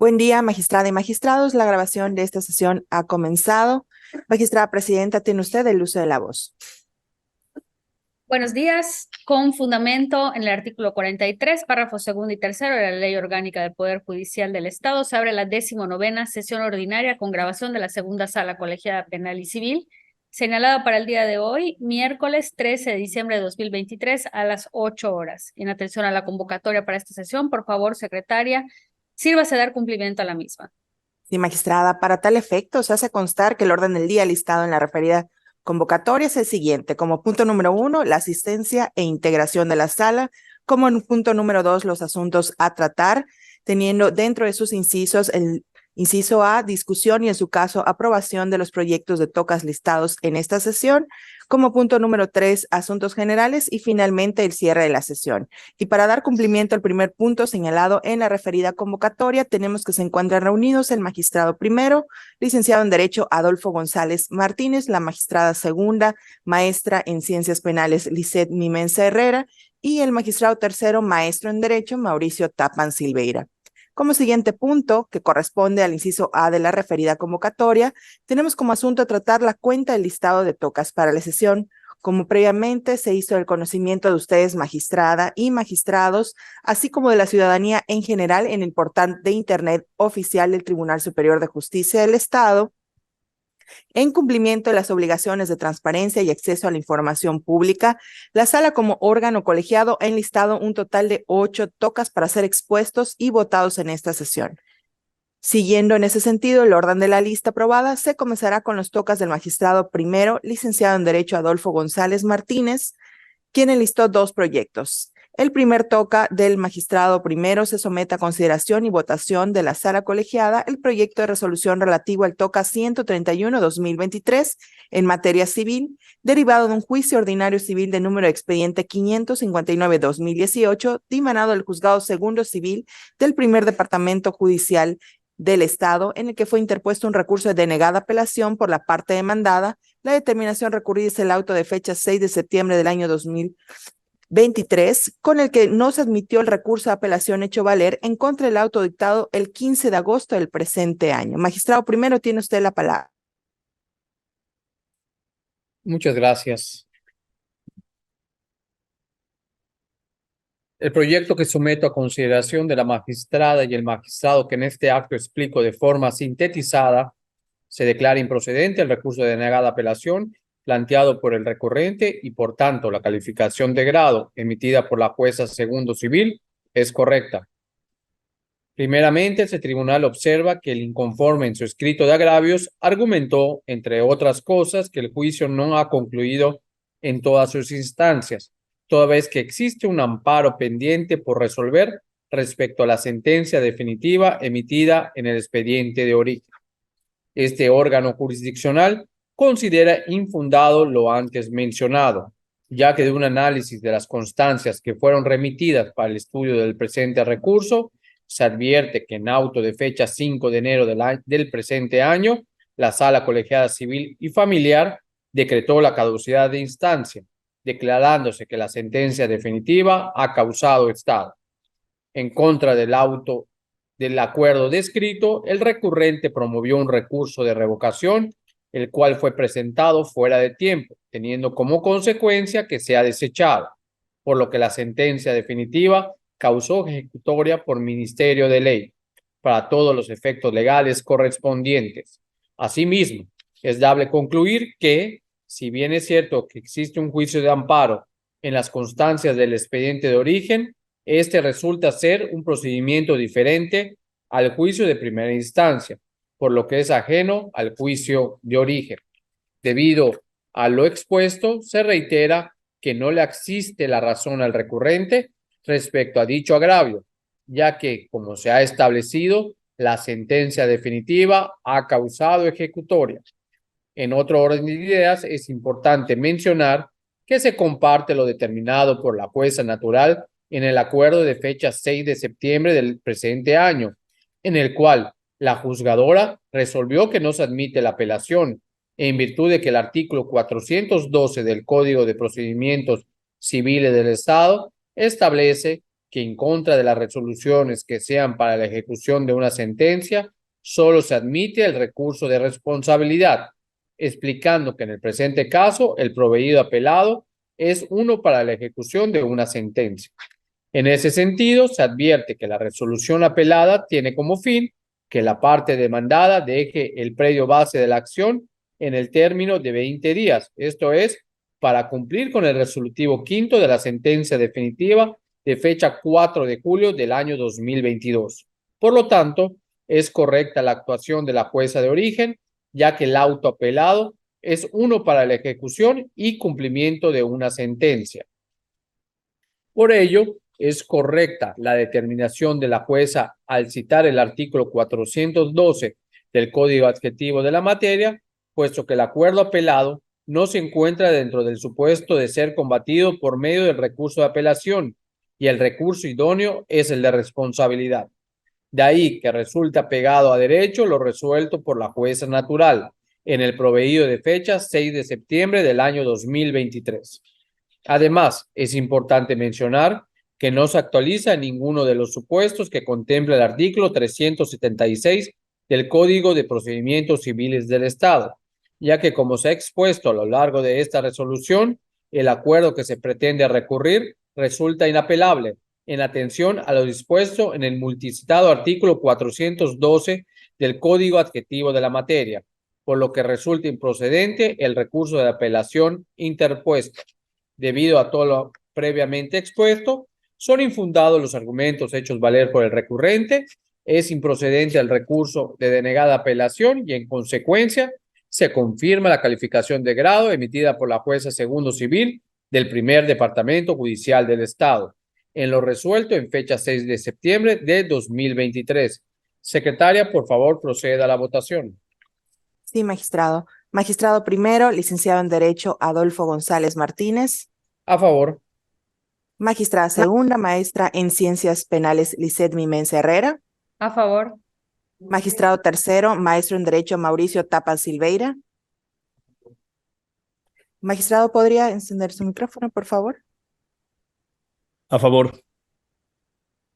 Buen día, magistrada y magistrados. La grabación de esta sesión ha comenzado. Magistrada presidenta, tiene usted el uso de la voz. Buenos días. Con fundamento en el artículo 43, párrafos segundo y tercero de la Ley Orgánica del Poder Judicial del Estado, se abre la 19ª sesión ordinaria con grabación de la segunda sala colegiada penal y civil, señalada para el día de hoy, miércoles 13 de diciembre de 2023 a las 8 horas. En atención a la convocatoria para esta sesión, por favor, secretaria, sírvase a dar cumplimiento a la misma. Sí, magistrada, para tal efecto se hace constar que el orden del día listado en la referida convocatoria es el siguiente. Como punto número 1, la asistencia e integración de la sala. Como en punto número 2, los asuntos a tratar, teniendo dentro de sus incisos el inciso A, discusión y en su caso aprobación de los proyectos de tocas listados en esta sesión. Como punto número 3, asuntos generales y finalmente el cierre de la sesión. Y para dar cumplimiento al primer punto señalado en la referida convocatoria, tenemos que se encuentran reunidos el magistrado primero, licenciado en Derecho Adolfo González Martínez, la magistrada segunda, maestra en Ciencias Penales Lisset Mimensa Herrera, y el magistrado tercero, maestro en Derecho Mauricio Tapan Silveira. Como siguiente punto, que corresponde al inciso A de la referida convocatoria, tenemos como asunto a tratar la cuenta del listado de tocas para la sesión. Como previamente se hizo el conocimiento de ustedes, magistrada y magistrados, así como de la ciudadanía en general en el portal de Internet oficial del Tribunal Superior de Justicia del Estado, en cumplimiento de las obligaciones de transparencia y acceso a la información pública, la sala como órgano colegiado ha enlistado un total de 8 tocas para ser expuestos y votados en esta sesión. Siguiendo en ese sentido el orden de la lista aprobada, se comenzará con los tocas del magistrado primero, licenciado en Derecho Adolfo González Martínez, quien enlistó 2 proyectos. El primer toca del magistrado primero se somete a consideración y votación de la sala colegiada el proyecto de resolución relativo al toca 131-2023 en materia civil, derivado de un juicio ordinario civil de número de expediente 559-2018, dimanado del Juzgado Segundo Civil del Primer Departamento Judicial del Estado, en el que fue interpuesto un recurso de denegada apelación por la parte demandada. La determinación recurrida es el auto de fecha 6 de septiembre del año 2023, con el que no se admitió el recurso de apelación hecho valer en contra del auto dictado el 15 de agosto del presente año. Magistrado primero, tiene usted la palabra. Muchas gracias. El proyecto que someto a consideración de la magistrada y el magistrado que en este acto explico de forma sintetizada, se declara improcedente el recurso de denegada apelación planteado por el recurrente y por tanto la calificación de grado emitida por la jueza segundo civil es correcta. Primeramente, este tribunal observa que el inconforme en su escrito de agravios argumentó, entre otras cosas, que el juicio no ha concluido en todas sus instancias, toda vez que existe un amparo pendiente por resolver respecto a la sentencia definitiva emitida en el expediente de origen. Este órgano jurisdiccional considera infundado lo antes mencionado, ya que de un análisis de las constancias que fueron remitidas para el estudio del presente recurso, se advierte que en auto de fecha 5 de enero del presente año, la Sala Colegiada Civil y Familiar decretó la caducidad de instancia, declarándose que la sentencia definitiva ha causado estado. En contra del auto del acuerdo descrito, el recurrente promovió un recurso de revocación, el cual fue presentado fuera de tiempo, teniendo como consecuencia que sea desechado, por lo que la sentencia definitiva causó ejecutoria por Ministerio de Ley para todos los efectos legales correspondientes. Asimismo, es dable concluir que, si bien es cierto que existe un juicio de amparo en las constancias del expediente de origen, este resulta ser un procedimiento diferente al juicio de primera instancia, por lo que es ajeno al juicio de origen. Debido a lo expuesto, se reitera que no le asiste la razón al recurrente respecto a dicho agravio, ya que, como se ha establecido, la sentencia definitiva ha causado ejecutoria. En otro orden de ideas, es importante mencionar que se comparte lo determinado por la jueza natural en el acuerdo de fecha 6 de septiembre del presente año, en el cual la juzgadora resolvió que no se admite la apelación, en virtud de que el artículo 412 del Código de Procedimientos Civiles del Estado establece que en contra de las resoluciones que sean para la ejecución de una sentencia, solo se admite el recurso de responsabilidad, explicando que en el presente caso el proveído apelado es uno para la ejecución de una sentencia. En ese sentido, se advierte que la resolución apelada tiene como fin que la parte demandada deje el predio base de la acción en el término de 20 días, esto es, para cumplir con el resolutivo quinto de la sentencia definitiva de fecha 4 de julio del año 2022. Por lo tanto, es correcta la actuación de la jueza de origen, ya que el auto apelado es uno para la ejecución y cumplimiento de una sentencia. Por ello, es correcta la determinación de la jueza al citar el artículo 412 del Código Adjetivo de la materia, puesto que el acuerdo apelado no se encuentra dentro del supuesto de ser combatido por medio del recurso de apelación y el recurso idóneo es el de responsabilidad. De ahí que resulta pegado a derecho lo resuelto por la jueza natural en el proveído de fecha 6 de septiembre del año 2023. Además, es importante mencionar que no se actualiza ninguno de los supuestos que contempla el artículo 376 del Código de Procedimientos Civiles del Estado, ya que como se ha expuesto a lo largo de esta resolución, el acuerdo que se pretende recurrir resulta inapelable en atención a lo dispuesto en el multicitado artículo 412 del Código Adjetivo de la materia, por lo que resulta improcedente el recurso de apelación interpuesto. Debido a todo lo previamente expuesto, son infundados los argumentos hechos valer por el recurrente, es improcedente el recurso de denegada apelación y, en consecuencia, se confirma la calificación de grado emitida por la jueza segundo civil del primer departamento judicial del Estado, en lo resuelto en fecha 6 de septiembre de 2023. Secretaria, por favor, proceda a la votación. Sí, magistrado. Magistrado primero, licenciado en Derecho Adolfo González Martínez. A favor. Magistrada segunda, maestra en Ciencias Penales Lisset Mimense Herrera. A favor. Magistrado tercero, maestro en Derecho Mauricio Tapas Silveira. Magistrado, ¿podría encender su micrófono, por favor? A favor.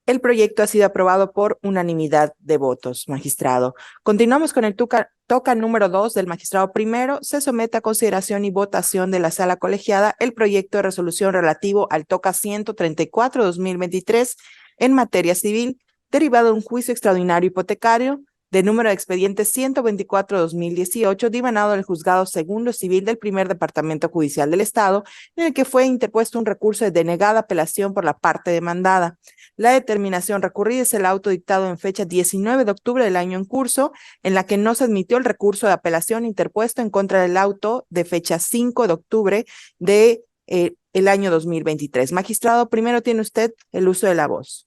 El proyecto ha sido aprobado por unanimidad de votos, magistrado. Continuamos con el toca número 2 del magistrado primero. Se somete a consideración y votación de la sala colegiada el proyecto de resolución relativo al toca 134-2023 en materia civil, derivado de un juicio extraordinario hipotecario de número de expediente 124-2018, divanado del Juzgado Segundo Civil del Primer Departamento Judicial del Estado, en el que fue interpuesto un recurso de denegada apelación por la parte demandada. La determinación recurrida es el auto dictado en fecha 19 de octubre del año en curso, en la que no se admitió el recurso de apelación interpuesto en contra del auto de fecha 5 de octubre de el año 2023. Magistrado, primero tiene usted el uso de la voz.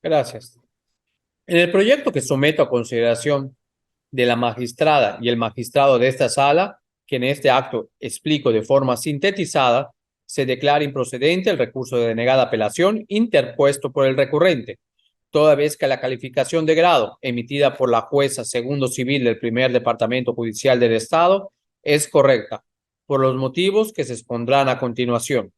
Gracias. En el proyecto que someto a consideración de la magistrada y el magistrado de esta sala, que en este acto explico de forma sintetizada, se declara improcedente el recurso de denegada apelación interpuesto por el recurrente, toda vez que la calificación de grado emitida por la jueza segundo civil del primer departamento judicial del Estado es correcta, por los motivos que se expondrán a continuación.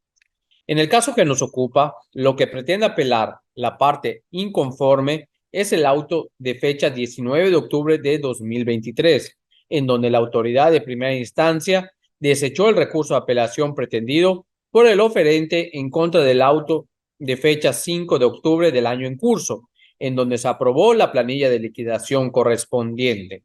En el caso que nos ocupa, lo que pretende apelar la parte inconforme es el auto de fecha 19 de octubre de 2023, en donde la autoridad de primera instancia desechó el recurso de apelación pretendido por el oferente en contra del auto de fecha 5 de octubre del año en curso, en donde se aprobó la planilla de liquidación correspondiente.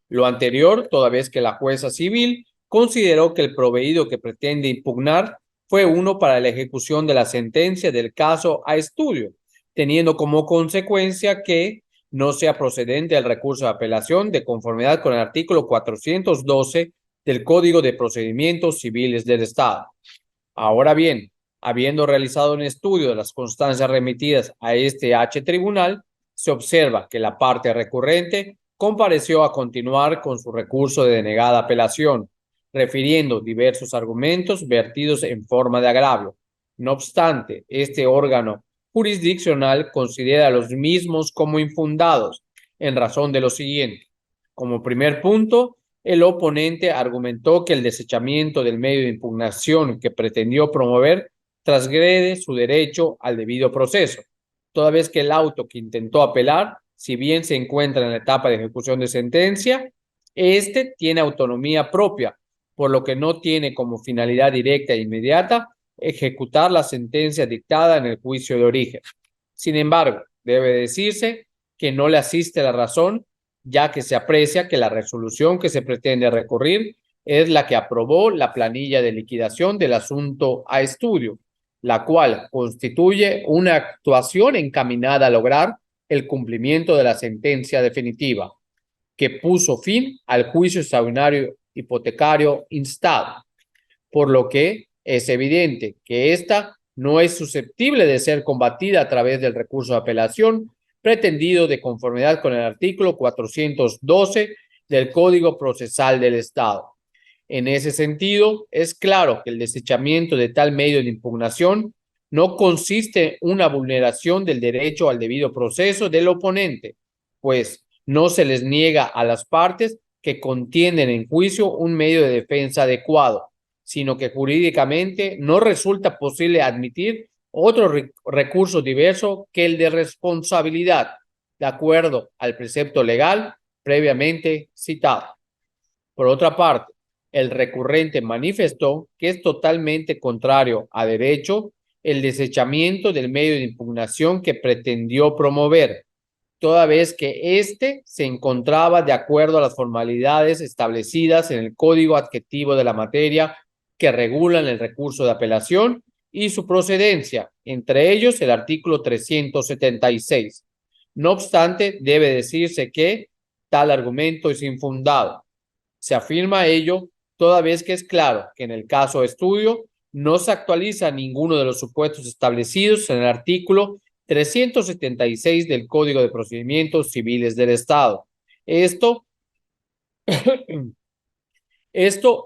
Lo anterior, toda vez que la jueza civil consideró que el proveído que pretende impugnar fue uno para la ejecución de la sentencia del caso a estudio, teniendo como consecuencia que no sea procedente el recurso de apelación de conformidad con el artículo 412 del Código de Procedimientos Civiles del Estado. Ahora bien, habiendo realizado un estudio de las constancias remitidas a este tribunal, se observa que la parte recurrente compareció a continuar con su recurso de denegada apelación, refiriendo diversos argumentos vertidos en forma de agravio. No obstante, este órgano jurisdiccional considera los mismos como infundados en razón de lo siguiente. Como primer punto, el oponente argumentó que el desechamiento del medio de impugnación que pretendió promover transgrede su derecho al debido proceso, toda vez que el auto que intentó apelar, si bien se encuentra en la etapa de ejecución de sentencia, este tiene autonomía propia, por lo que no tiene como finalidad directa e inmediata ejecutar la sentencia dictada en el juicio de origen. Sin embargo, debe decirse que no le asiste la razón, ya que se aprecia que la resolución que se pretende recurrir es la que aprobó la planilla de liquidación del asunto a estudio, la cual constituye una actuación encaminada a lograr el cumplimiento de la sentencia definitiva, que puso fin al juicio extraordinario hipotecario instado, por lo que es evidente que ésta no es susceptible de ser combatida a través del recurso de apelación pretendido de conformidad con el artículo 412 del Código Procesal del Estado. En ese sentido, es claro que el desechamiento de tal medio de impugnación no consiste en una vulneración del derecho al debido proceso del oponente, pues no se les niega a las partes que contienden en juicio un medio de defensa adecuado, sino que jurídicamente no resulta posible admitir otro recurso diverso que el de responsabilidad, de acuerdo al precepto legal previamente citado. Por otra parte, el recurrente manifestó que es totalmente contrario a derecho el desechamiento del medio de impugnación que pretendió promover, toda vez que éste se encontraba de acuerdo a las formalidades establecidas en el Código Adjetivo de la materia que regulan el recurso de apelación y su procedencia, entre ellos el artículo 376. No obstante, debe decirse que tal argumento es infundado. Se afirma ello toda vez que es claro que en el caso de estudio no se actualiza ninguno de los supuestos establecidos en el artículo 376 del Código de Procedimientos Civiles del Estado. Esto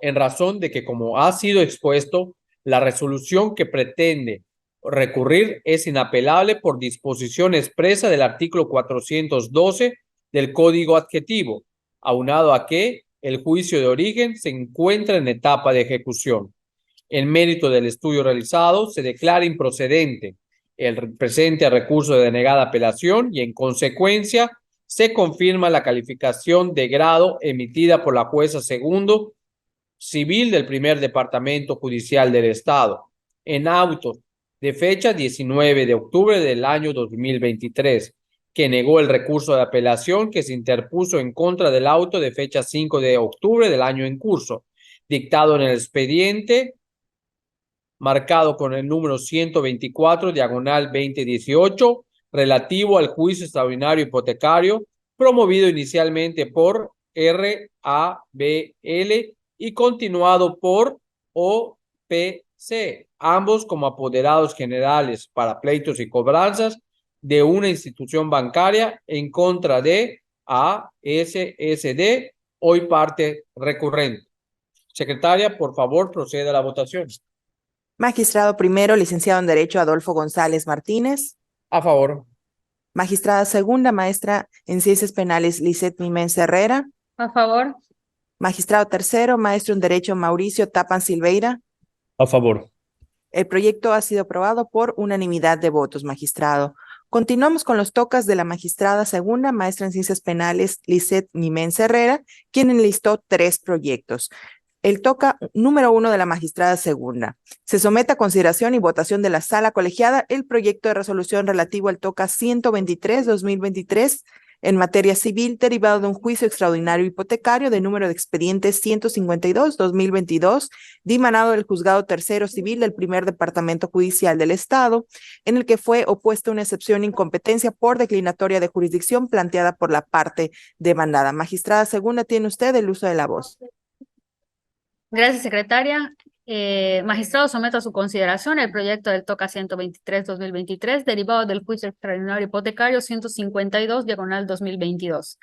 en razón de que, como ha sido expuesto, la resolución que pretende recurrir es inapelable por disposición expresa del artículo 412 del Código Adjetivo, aunado a que el juicio de origen se encuentra en etapa de ejecución. En mérito del estudio realizado, se declara improcedente el presente recurso de denegada apelación y, en consecuencia, se confirma la calificación de grado emitida por la jueza segundo civil del primer departamento judicial del Estado, en auto de fecha 19 de octubre del año 2023, que negó el recurso de apelación que se interpuso en contra del auto de fecha 5 de octubre del año en curso, dictado en el expediente marcado con el número 124/2018, relativo al juicio extraordinario hipotecario, promovido inicialmente por RABL y continuado por OPC, ambos como apoderados generales para pleitos y cobranzas de una institución bancaria en contra de ASSD, hoy parte recurrente. Secretaria, por favor, proceda a la votación. Magistrado primero, licenciado en Derecho Adolfo González Martínez. A favor. Magistrada segunda, maestra en Ciencias Penales, Lisset Mimenz Herrera. A favor. Magistrado tercero, maestro en Derecho Mauricio Tapan Silveira. A favor. El proyecto ha sido aprobado por unanimidad de votos, magistrado. Continuamos con los tocas de la magistrada segunda, maestra en Ciencias Penales, Lisset Mimenz Herrera, quien enlistó 3 proyectos. El toca número 1 de la magistrada segunda. Se somete a consideración y votación de la sala colegiada el proyecto de resolución relativo al toca 123/2023 en materia civil derivado de un juicio extraordinario hipotecario de número de expediente 152/2022 dimanado del Juzgado Tercero Civil del Primer Departamento Judicial del Estado, en el que fue opuesta una excepción de incompetencia por declinatoria de jurisdicción planteada por la parte demandada. Magistrada segunda, tiene usted el uso de la voz. Gracias, secretaria. Magistrado, someto a su consideración el proyecto del TOCA 123/2023, derivado del juicio extraordinario hipotecario 152/2022.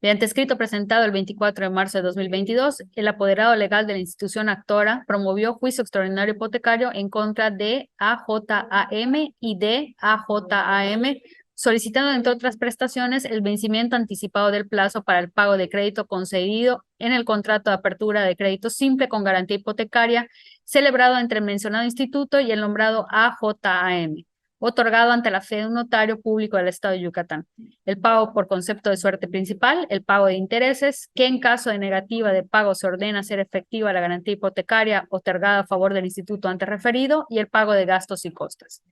Mediante escrito presentado el 24 de marzo de 2022, el apoderado legal de la institución actora promovió juicio extraordinario hipotecario en contra de AJAM y de AJAM solicitando, entre otras prestaciones, el vencimiento anticipado del plazo para el pago de crédito concedido en el contrato de apertura de crédito simple con garantía hipotecaria celebrado entre el mencionado instituto y el nombrado AJAM, otorgado ante la fe de un notario público del Estado de Yucatán. El pago por concepto de suerte principal, el pago de intereses, que en caso de negativa de pago se ordena ser efectiva la garantía hipotecaria otorgada a favor del instituto antes referido, y el pago de gastos y costas.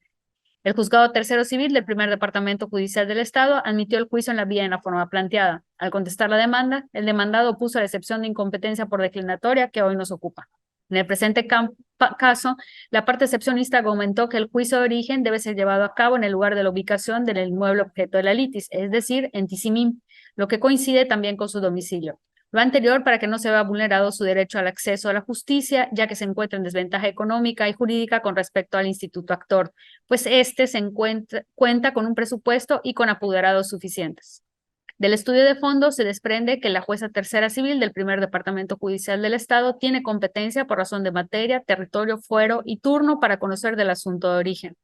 El Juzgado Tercero Civil del Primer Departamento Judicial del Estado admitió el juicio en la vía en la forma planteada. Al contestar la demanda, el demandado opuso la excepción de incompetencia por declinatoria que hoy nos ocupa. En el presente caso, la parte excepcionista argumentó que el juicio de origen debe ser llevado a cabo en el lugar de la ubicación del inmueble objeto de la litis, es decir, en Tizimín, lo que coincide también con su domicilio. Lo anterior para que no se vea vulnerado su derecho al acceso a la justicia, ya que se encuentra en desventaja económica y jurídica con respecto al instituto actor, pues este cuenta con un presupuesto y con apoderados suficientes. Del estudio de fondo se desprende que la jueza tercera civil del Primer Departamento Judicial del Estado tiene competencia por razón de materia, territorio, fuero y turno para conocer del asunto de origen.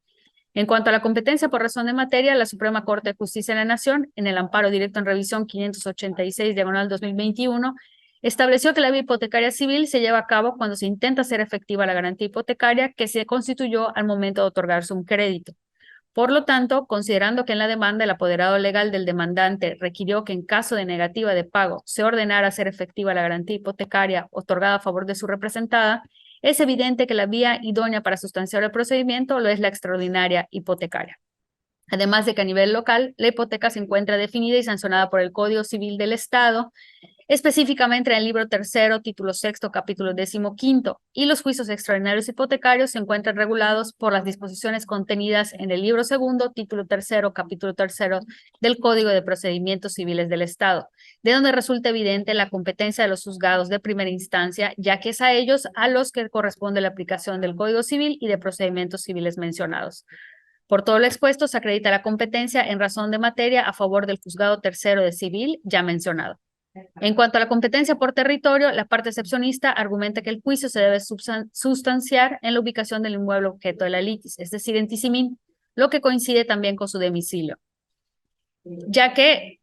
En cuanto a la competencia por razón de materia, la Suprema Corte de Justicia de la Nación, en el amparo directo en revisión 586/2021, estableció que la vía hipotecaria civil se lleva a cabo cuando se intenta hacer efectiva la garantía hipotecaria que se constituyó al momento de otorgarse un crédito. Por lo tanto, considerando que en la demanda el apoderado legal del demandante requirió que en caso de negativa de pago se ordenara hacer efectiva la garantía hipotecaria otorgada a favor de su representada, es evidente que la vía idónea para sustanciar el procedimiento lo es la extraordinaria hipotecaria. Además de que a nivel local, la hipoteca se encuentra definida y sancionada por el Código Civil del Estado, específicamente en el libro tercero, título sexto, capítulo 15, y los juicios extraordinarios hipotecarios se encuentran regulados por las disposiciones contenidas en el libro segundo, título tercero, capítulo tercero del Código de Procedimientos Civiles del Estado, de donde resulta evidente la competencia de los juzgados de primera instancia, ya que es a ellos a los que corresponde la aplicación del Código Civil y de procedimientos civiles mencionados. Por todo lo expuesto, se acredita la competencia en razón de materia a favor del juzgado tercero de civil ya mencionado. En cuanto a la competencia por territorio, la parte excepcionista argumenta que el juicio se debe sustanciar en la ubicación del inmueble objeto de la litis, es decir, en Tizimín, lo que coincide también con su domicilio, ya que,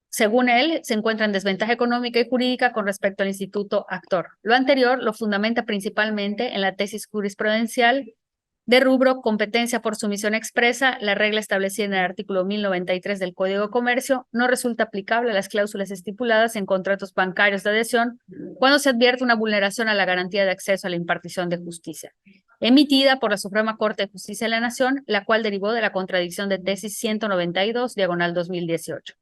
según él, se encuentra en desventaja económica y jurídica con respecto al instituto actor. Lo anterior lo fundamenta principalmente en la tesis jurisprudencial de rubro competencia por sumisión expresa. La regla establecida en el artículo 1093 del Código de Comercio no resulta aplicable a las cláusulas estipuladas en contratos bancarios de adhesión cuando se advierte una vulneración a la garantía de acceso a la impartición de justicia, emitida por la Suprema Corte de Justicia de la Nación, la cual derivó de la contradicción de tesis 192/2018.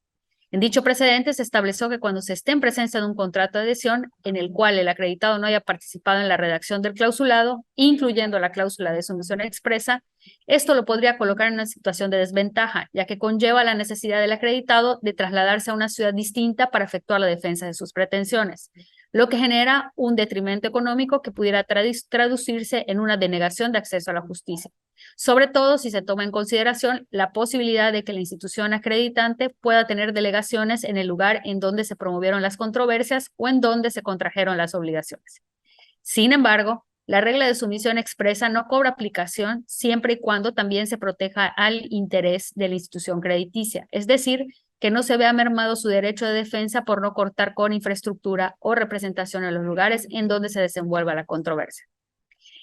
En dicho precedente se estableció que cuando se esté en presencia de un contrato de adhesión en el cual el acreditado no haya participado en la redacción del clausulado, incluyendo la cláusula de sumisión expresa, esto lo podría colocar en una situación de desventaja, ya que conlleva la necesidad del acreditado de trasladarse a una ciudad distinta para efectuar la defensa de sus pretensiones, lo que genera un detrimento económico que pudiera traducirse en una denegación de acceso a la justicia, sobre todo si se toma en consideración la posibilidad de que la institución acreditante pueda tener delegaciones en el lugar en donde se promovieron las controversias o en donde se contrajeron las obligaciones. Sin embargo, la regla de sumisión expresa no cobra aplicación siempre y cuando también se proteja al interés de la institución crediticia, es decir, que no se vea mermado su derecho de defensa por no cortar con infraestructura o representación en los lugares en donde se desenvuelva la controversia.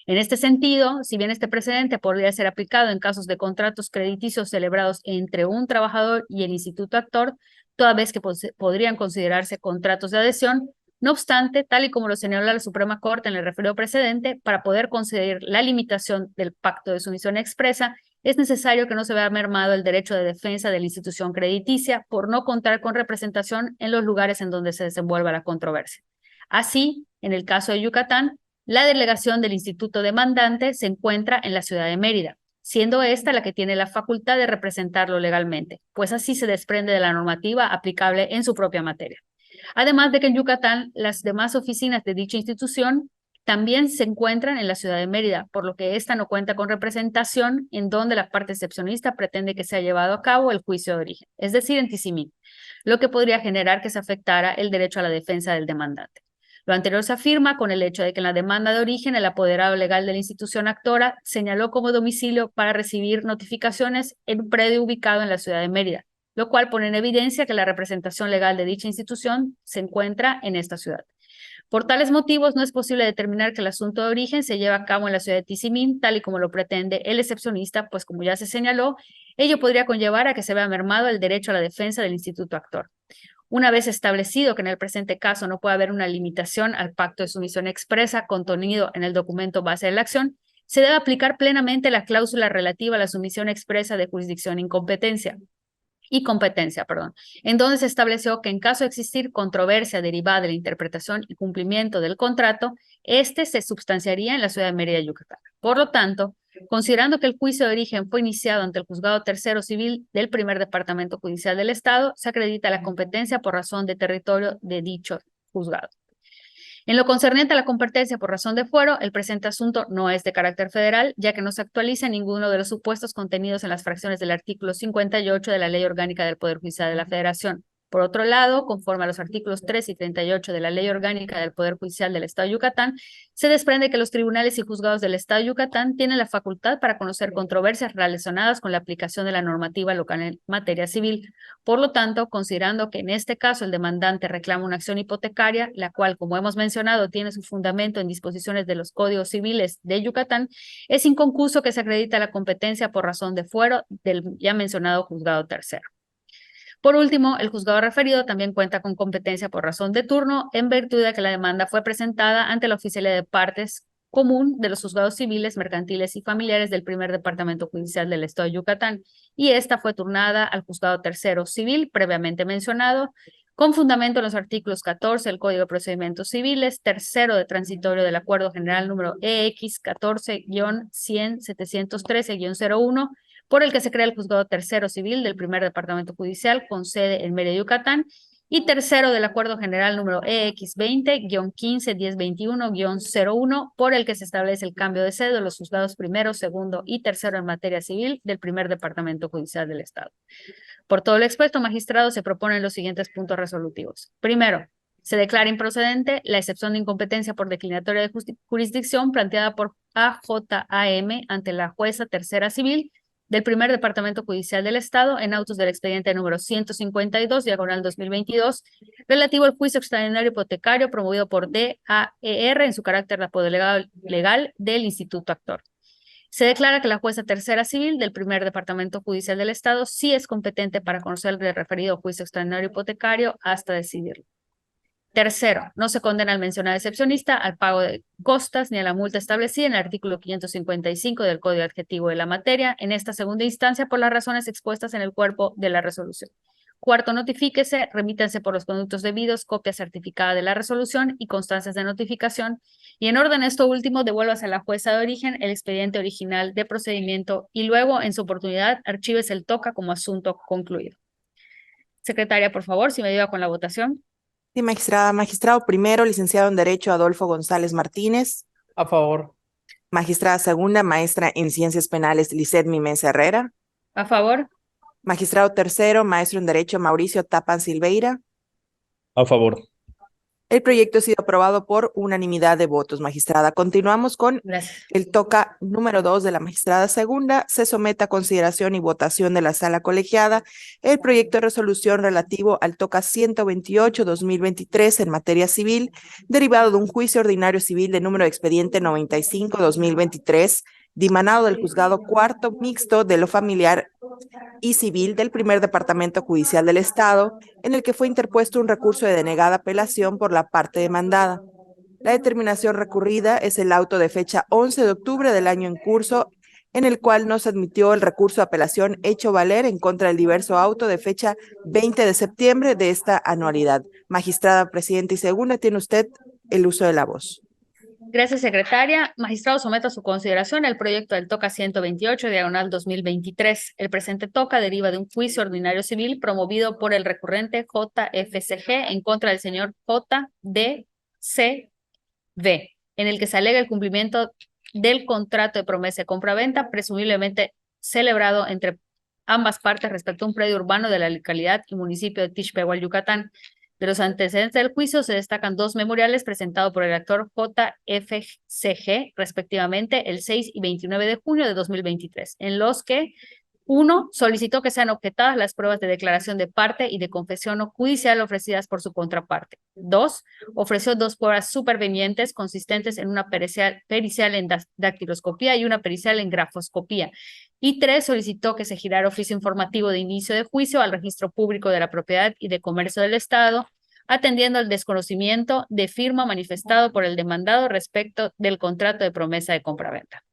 En este sentido, si bien este precedente podría ser aplicado en casos de contratos crediticios celebrados entre un trabajador y el instituto actor, toda vez que podrían considerarse contratos de adhesión, no obstante, tal y como lo señaló la Suprema Corte en el referido precedente, para poder conceder la limitación del pacto de sumisión expresa, es necesario que no se vea mermado el derecho de defensa de la institución crediticia por no contar con representación en los lugares en donde se desenvuelva la controversia. Así, en el caso de Yucatán, la delegación del instituto demandante se encuentra en la ciudad de Mérida, siendo esta la que tiene la facultad de representarlo legalmente, pues así se desprende de la normativa aplicable en su propia materia. Además de que en Yucatán las demás oficinas de dicha institución también se encuentran en la ciudad de Mérida, por lo que ésta no cuenta con representación en donde la parte excepcionista pretende que sea llevado a cabo el juicio de origen, es decir, en Tizimín, lo que podría generar que se afectara el derecho a la defensa del demandante. Lo anterior se afirma con el hecho de que en la demanda de origen el apoderado legal de la institución actora señaló como domicilio para recibir notificaciones en un predio ubicado en la ciudad de Mérida, lo cual pone en evidencia que la representación legal de dicha institución se encuentra en esta ciudad. Por tales motivos, no es posible determinar que el asunto de origen se lleva a cabo en la ciudad de Tizimín, tal y como lo pretende el excepcionista, pues como ya se señaló, ello podría conllevar a que se vea mermado el derecho a la defensa del instituto actor. Una vez establecido que en el presente caso no puede haber una limitación al pacto de sumisión expresa contenido en el documento base de la acción, se debe aplicar plenamente la cláusula relativa a la sumisión expresa de jurisdicción y competencia, en donde se estableció que en caso de existir controversia derivada de la interpretación y cumplimiento del contrato, este se substanciaría en la ciudad de Mérida, Yucatán. Por lo tanto, considerando que el juicio de origen fue iniciado ante el Juzgado Tercero Civil del Primer Departamento Judicial del Estado, se acredita la competencia por razón de territorio de dicho juzgado. En lo concerniente a la competencia por razón de fuero, el presente asunto no es de carácter federal, ya que no se actualiza ninguno de los supuestos contenidos en las fracciones del artículo 58 de la Ley Orgánica del Poder Judicial de la Federación. Por otro lado, conforme a los artículos 3 y 38 de la Ley Orgánica del Poder Judicial del Estado de Yucatán, se desprende que los tribunales y juzgados del Estado de Yucatán tienen la facultad para conocer controversias relacionadas con la aplicación de la normativa local en materia civil. Por lo tanto, considerando que en este caso el demandante reclama una acción hipotecaria, la cual, como hemos mencionado, tiene su fundamento en disposiciones de los códigos civiles de Yucatán, es inconcluso que se acredita la competencia por razón de fuero del ya mencionado juzgado tercero. Por último, el juzgado referido también cuenta con competencia por razón de turno en virtud de que la demanda fue presentada ante la oficialía de partes común de los juzgados civiles, mercantiles y familiares del Primer Departamento Judicial del Estado de Yucatán, y esta fue turnada al juzgado tercero civil previamente mencionado, con fundamento en los artículos 14 del Código de Procedimientos Civiles, tercero de transitorio del Acuerdo General número EX 14-100-713-01, por el que se crea el Juzgado Tercero Civil del Primer Departamento Judicial con sede en Mérida, Yucatán, y tercero del Acuerdo General número EX 20-15-1021-01, por el que se establece el cambio de sede de los juzgados primero, segundo y tercero en materia civil del Primer Departamento Judicial del Estado. Por todo lo expuesto, magistrado, se proponen los siguientes puntos resolutivos. Primero, se declara improcedente la excepción de incompetencia por declinatoria de jurisdicción planteada por AJAM ante la jueza tercera civil del Primer Departamento Judicial del Estado en autos del expediente número 152/2022, relativo al juicio extraordinario hipotecario promovido por DAER en su carácter de apoderado legal del Instituto Actor. Se declara que la jueza tercera civil del Primer Departamento Judicial del Estado sí es competente para conocer el referido juicio extraordinario hipotecario hasta decidirlo. Tercero, no se condena al mencionado excepcionista al pago de costas ni a la multa establecida en el artículo 555 del Código Adjetivo de la materia en esta segunda instancia por las razones expuestas en el cuerpo de la resolución. Cuarto, notifíquese, remítanse por los conductos debidos, copia certificada de la resolución y constancias de notificación. Y en orden a esto último, devuélvase a la jueza de origen el expediente original de procedimiento y luego, en su oportunidad, archívese el TOCA como asunto concluido. Secretaria, por favor, si me ayuda con la votación. Sí, magistrada. Magistrado primero, licenciado en Derecho Adolfo González Martínez. A favor. Magistrada segunda, maestra en Ciencias Penales, Lisset Mimés Herrera. A favor. Magistrado tercero, maestro en Derecho, Mauricio Tapan Silveira. A favor. El proyecto ha sido aprobado por unanimidad de votos, magistrada. Continuamos con Gracias. el TOCA número 2 de la magistrada segunda. Se somete a consideración y votación de la sala colegiada el proyecto de resolución relativo al TOCA 128-2023 en materia civil, derivado de un juicio ordinario civil de número de expediente 95-2023, dimanado del juzgado cuarto mixto de lo familiar y civil del Primer Departamento Judicial del Estado, en el que fue interpuesto un recurso de denegada apelación por la parte demandada. La determinación recurrida es el auto de fecha 11 de octubre del año en curso, en el cual no se admitió el recurso de apelación hecho valer en contra del diverso auto de fecha 20 de septiembre de esta anualidad. Magistrada presidenta y segunda, tiene usted el uso de la voz. Gracias, secretaria. Magistrado, someto a su consideración el proyecto del TOCA 128/2023. El presente TOCA deriva de un juicio ordinario civil promovido por el recurrente JFCG en contra del señor JDCV, en el que se alega el cumplimiento del contrato de promesa de compraventa, presumiblemente celebrado entre ambas partes respecto a un predio urbano de la localidad y municipio de Tixpehual, Yucatán. De los antecedentes del juicio se destacan 2 memoriales presentados por el actor JFCG, respectivamente, el 6 y 29 de junio de 2023, en los que 1. Solicitó que sean objetadas las pruebas de declaración de parte y de confesión judicial ofrecidas por su contraparte. 2. Ofreció 2 pruebas supervenientes consistentes en una pericial en dactiloscopía y una pericial en grafoscopía. Y 3. Solicitó que se girara oficio informativo de inicio de juicio al Registro Público de la Propiedad y de Comercio del Estado, atendiendo al desconocimiento de firma manifestado por el demandado respecto del contrato de promesa de compraventa.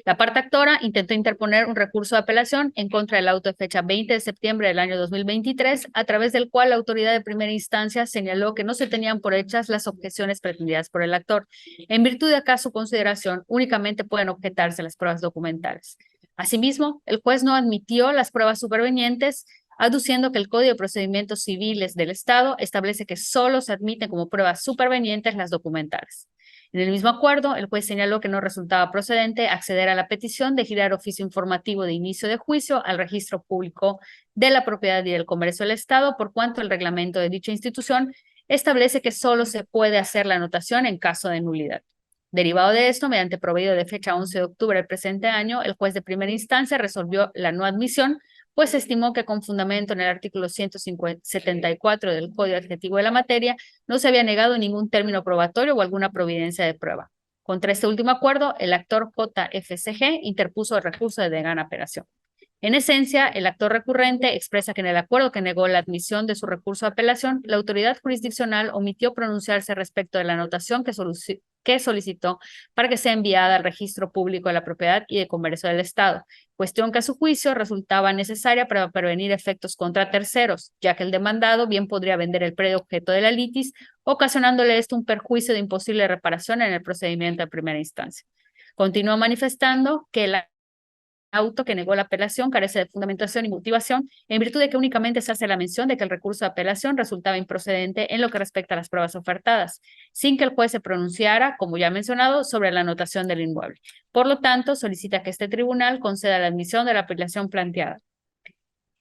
La parte actora intentó interponer un recurso de apelación en contra del auto de fecha 20 de septiembre del año 2023, a través del cual la autoridad de primera instancia señaló que no se tenían por hechas las objeciones pretendidas por el actor. En virtud de acá su consideración, únicamente pueden objetarse las pruebas documentales. Asimismo, el juez no admitió las pruebas supervenientes, aduciendo que el Código de Procedimientos Civiles del Estado establece que solo se admiten como pruebas supervenientes las documentales. En el mismo acuerdo, el juez señaló que no resultaba procedente acceder a la petición de girar oficio informativo de inicio de juicio al Registro Público de la Propiedad y del Comercio del Estado, por cuanto el reglamento de dicha institución establece que solo se puede hacer la anotación en caso de nulidad. Derivado de esto, mediante proveído de fecha 11 de octubre del presente año, el juez de primera instancia resolvió la no admisión, pues estimó que con fundamento en el artículo 174 del Código Adjetivo de la materia no se había negado ningún término probatorio o alguna providencia de prueba. Contra este último acuerdo, el actor JFCG interpuso el recurso de denegada apelación. En esencia, el actor recurrente expresa que en el acuerdo que negó la admisión de su recurso de apelación, la autoridad jurisdiccional omitió pronunciarse respecto de la anotación que solicitó para que sea enviada al Registro Público de la Propiedad y de Comercio del Estado, cuestión que a su juicio resultaba necesaria para prevenir efectos contra terceros, ya que el demandado bien podría vender el predio objeto de la litis, ocasionándole esto un perjuicio de imposible reparación en el procedimiento de primera instancia. Continúa manifestando que la auto que negó la apelación carece de fundamentación y motivación, en virtud de que únicamente se hace la mención de que el recurso de apelación resultaba improcedente en lo que respecta a las pruebas ofertadas, sin que el juez se pronunciara, como ya mencionado, sobre la anotación del inmueble. Por lo tanto, solicita que este tribunal conceda la admisión de la apelación planteada.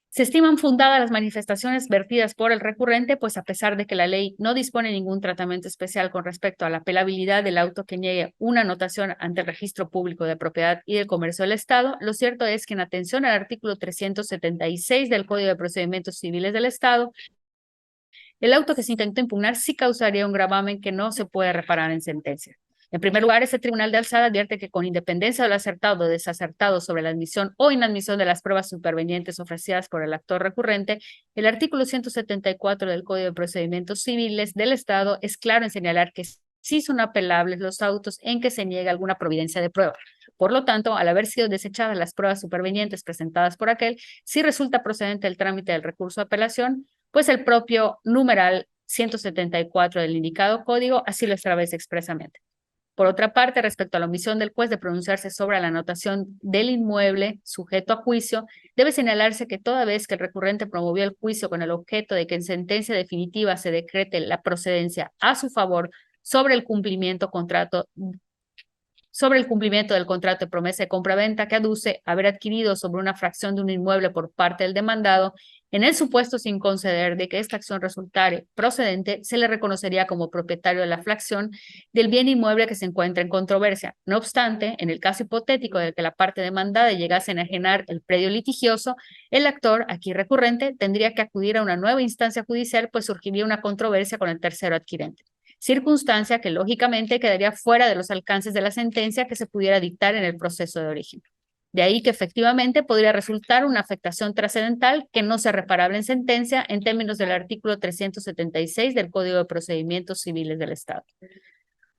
Se estiman fundadas las manifestaciones vertidas por el recurrente, pues a pesar de que la ley no dispone ningún tratamiento especial con respecto a la apelabilidad del auto que niegue una anotación ante el Registro Público de Propiedad y del Comercio del Estado, lo cierto es que en atención al artículo 376 del Código de Procedimientos Civiles del Estado, el auto que se intentó impugnar sí causaría un gravamen que no se puede reparar en sentencia. En primer lugar, este tribunal de alzada advierte que con independencia de lo acertado o desacertado sobre la admisión o inadmisión de las pruebas supervenientes ofrecidas por el actor recurrente, el artículo 174 del Código de Procedimientos Civiles del Estado es claro en señalar que sí son apelables los autos en que se niega alguna providencia de prueba. Por lo tanto, al haber sido desechadas las pruebas supervenientes presentadas por aquel, sí resulta procedente el trámite del recurso de apelación, pues el propio numeral 174 del indicado código así lo establece expresamente. Por otra parte, respecto a la omisión del juez de pronunciarse sobre la anotación del inmueble sujeto a juicio, debe señalarse que toda vez que el recurrente promovió el juicio con el objeto de que en sentencia definitiva se decrete la procedencia a su favor sobre el cumplimiento del contrato de promesa de compraventa que aduce haber adquirido sobre una fracción de un inmueble por parte del demandado, en el supuesto sin conceder de que esta acción resultare procedente, se le reconocería como propietario de la fracción del bien inmueble que se encuentra en controversia. No obstante, en el caso hipotético de que la parte demandada llegase a enajenar el predio litigioso, el actor, aquí recurrente, tendría que acudir a una nueva instancia judicial, pues surgiría una controversia con el tercero adquirente, circunstancia que lógicamente quedaría fuera de los alcances de la sentencia que se pudiera dictar en el proceso de origen. De ahí que efectivamente podría resultar una afectación trascendental que no sea reparable en sentencia en términos del artículo 376 del Código de Procedimientos Civiles del Estado.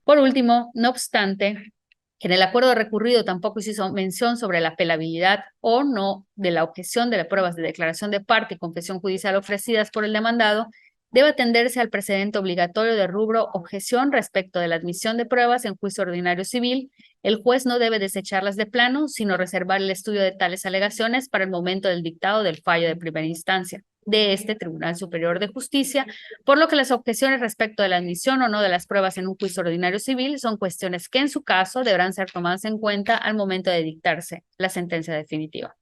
Por último, no obstante, que en el acuerdo recurrido tampoco se hizo mención sobre la apelabilidad o no de la objeción de las pruebas de declaración de parte y confesión judicial ofrecidas por el demandado, debe atenderse al precedente obligatorio de rubro objeción respecto de la admisión de pruebas en juicio ordinario civil. El juez no debe desecharlas de plano, sino reservar el estudio de tales alegaciones para el momento del dictado del fallo de primera instancia de este Tribunal Superior de Justicia, por lo que las objeciones respecto de la admisión o no de las pruebas en un juicio ordinario civil son cuestiones que en su caso deberán ser tomadas en cuenta al momento de dictarse la sentencia definitiva.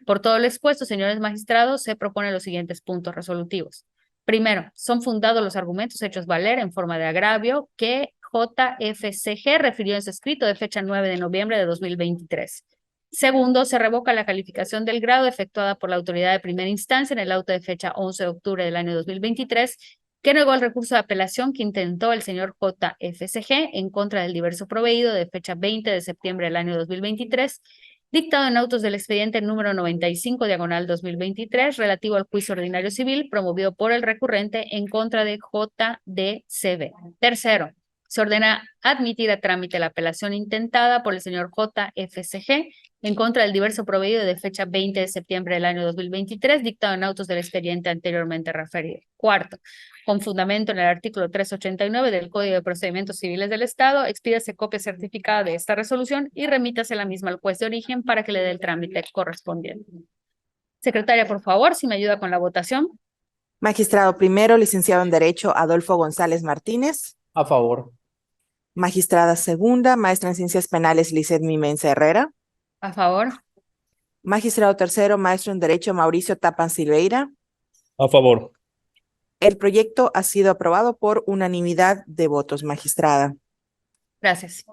Por todo lo expuesto, señores magistrados, se proponen los siguientes puntos resolutivos. Primero, son fundados los argumentos hechos valer en forma de agravio que JFCG refirió en su escrito de fecha 9 de noviembre de 2023. Segundo, se revoca la calificación del grado efectuada por la autoridad de primera instancia en el auto de fecha 11 de octubre del año 2023, que negó el recurso de apelación que intentó el señor JFCG en contra del diverso proveído de fecha 20 de septiembre del año 2023, dictado en autos del expediente número 95/2023, relativo al juicio ordinario civil promovido por el recurrente en contra de JDCB. Tercero, se ordena admitir a trámite la apelación intentada por el señor JFCG en contra del diverso proveído de fecha 20 de septiembre del año 2023, dictado en autos del expediente anteriormente referido. Cuarto, con fundamento en el artículo 389 del Código de Procedimientos Civiles del Estado, expídase copia certificada de esta resolución y remítase la misma al juez de origen para que le dé el trámite correspondiente. Secretaria, por favor, si me ayuda con la votación. Magistrado primero, licenciado en Derecho, Adolfo González Martínez. A favor. Magistrada segunda, maestra en Ciencias Penales, Lizeth Mimenza Herrera. A favor. Magistrado tercero, maestro en Derecho, Mauricio Tapan Silveira. A favor. El proyecto ha sido aprobado por unanimidad de votos, magistrada. Gracias.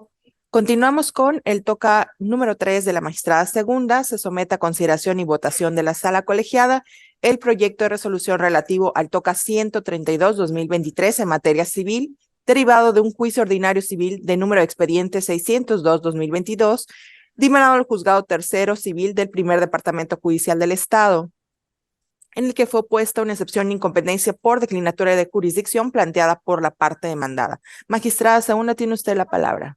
Continuamos con el toca número 3 de la magistrada segunda. Se somete a consideración y votación de la sala colegiada el proyecto de resolución relativo al toca 132/2023 en materia civil, derivado de un juicio ordinario civil de número de expediente 602/2022, dimanado al juzgado tercero civil del primer departamento judicial del Estado, en el que fue opuesta una excepción de incompetencia por declinatoria de jurisdicción planteada por la parte demandada. Magistrada segunda, tiene usted la palabra.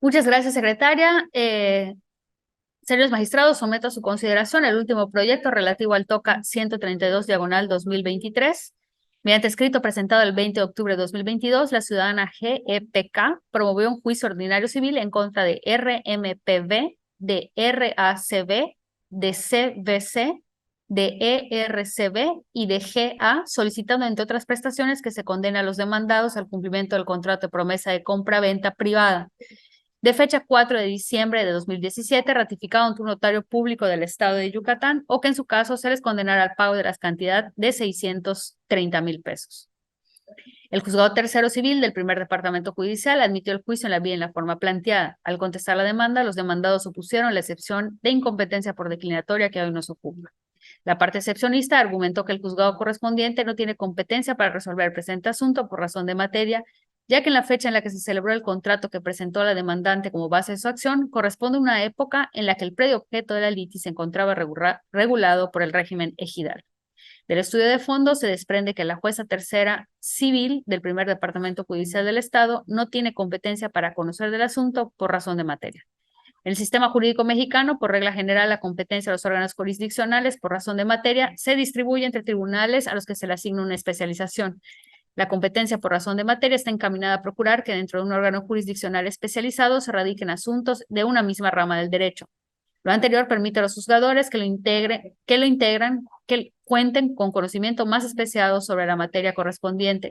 Muchas gracias, secretaria. Señores magistrados, someto a su consideración el último proyecto relativo al toca 132/2023. Mediante escrito presentado el 20 de octubre de 2022, la ciudadana GEPK promovió un juicio ordinario civil en contra de RMPB, de RACB, de CBC, de ERCB y de GA, solicitando, entre otras prestaciones, que se condene a los demandados al cumplimiento del contrato de promesa de compra-venta privada de fecha 4 de diciembre de 2017, ratificado ante un notario público del estado de Yucatán, o que en su caso se les condenara al pago de la cantidad de 630,000 pesos. El juzgado tercero civil del primer departamento judicial admitió el juicio en la vía y en la forma planteada. Al contestar la demanda, los demandados opusieron la excepción de incompetencia por declinatoria que hoy nos ocupa. La parte excepcionista argumentó que el juzgado correspondiente no tiene competencia para resolver el presente asunto por razón de materia, ya que en la fecha en la que se celebró el contrato que presentó la demandante como base de su acción, corresponde a una época en la que el predio objeto de la litis se encontraba regulado por el régimen ejidal. Del estudio de fondo se desprende que la jueza tercera civil del primer departamento judicial del Estado no tiene competencia para conocer del asunto por razón de materia. En el sistema jurídico mexicano, por regla general, la competencia de los órganos jurisdiccionales por razón de materia se distribuye entre tribunales a los que se le asigna una especialización. La competencia por razón de materia está encaminada a procurar que dentro de un órgano jurisdiccional especializado se radiquen asuntos de una misma rama del derecho. Lo anterior permite a los juzgadores que cuenten con conocimiento más especializado sobre la materia correspondiente,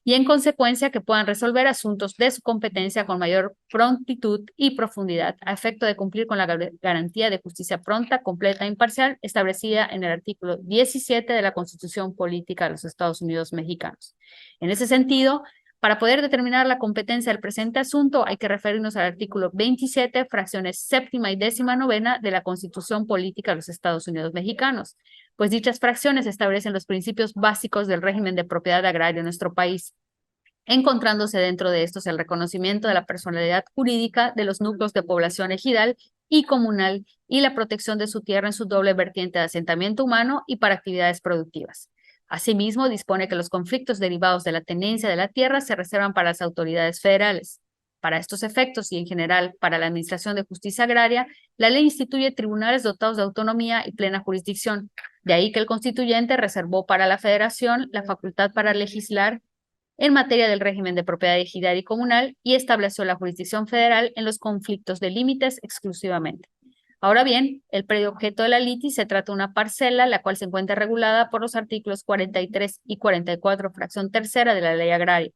y en consecuencia que puedan resolver asuntos de su competencia con mayor prontitud y profundidad, a efecto de cumplir con la garantía de justicia pronta, completa e imparcial establecida en el artículo 17 de la Constitución Política de los Estados Unidos Mexicanos. En ese sentido, para poder determinar la competencia del presente asunto, hay que referirnos al artículo 27, fracciones séptima y décima novena de la Constitución Política de los Estados Unidos Mexicanos, pues dichas fracciones establecen los principios básicos del régimen de propiedad agraria en nuestro país, encontrándose dentro de estos el reconocimiento de la personalidad jurídica de los núcleos de población ejidal y comunal y la protección de su tierra en su doble vertiente de asentamiento humano y para actividades productivas. Asimismo, dispone que los conflictos derivados de la tenencia de la tierra se reservan para las autoridades federales. Para estos efectos y en general para la Administración de Justicia Agraria, la ley instituye tribunales dotados de autonomía y plena jurisdicción. De ahí que el constituyente reservó para la Federación la facultad para legislar en materia del régimen de propiedad ejidal y comunal y estableció la jurisdicción federal en los conflictos de límites exclusivamente. Ahora bien, el predio objeto de la litis se trata de una parcela, la cual se encuentra regulada por los artículos 43 y 44, fracción tercera de la Ley Agraria.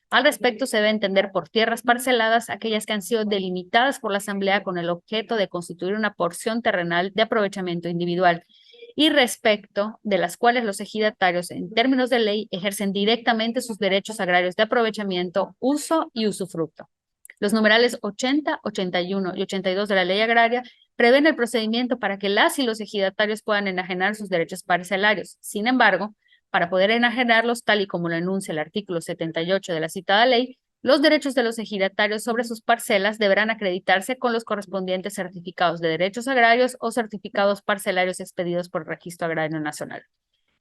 Al respecto, se debe entender por tierras parceladas aquellas que han sido delimitadas por la Asamblea con el objeto de constituir una porción terrenal de aprovechamiento individual. y respecto de las cuales los ejidatarios, en términos de ley, ejercen directamente sus derechos agrarios de aprovechamiento, uso y usufructo. Los numerales 80, 81 y 82 de la Ley Agraria prevén el procedimiento para que las y los ejidatarios puedan enajenar sus derechos parcelarios. Sin embargo, para poder enajenarlos, tal y como lo enuncia el artículo 78 de la citada ley, los derechos de los ejidatarios sobre sus parcelas deberán acreditarse con los correspondientes certificados de derechos agrarios o certificados parcelarios expedidos por el Registro Agrario Nacional.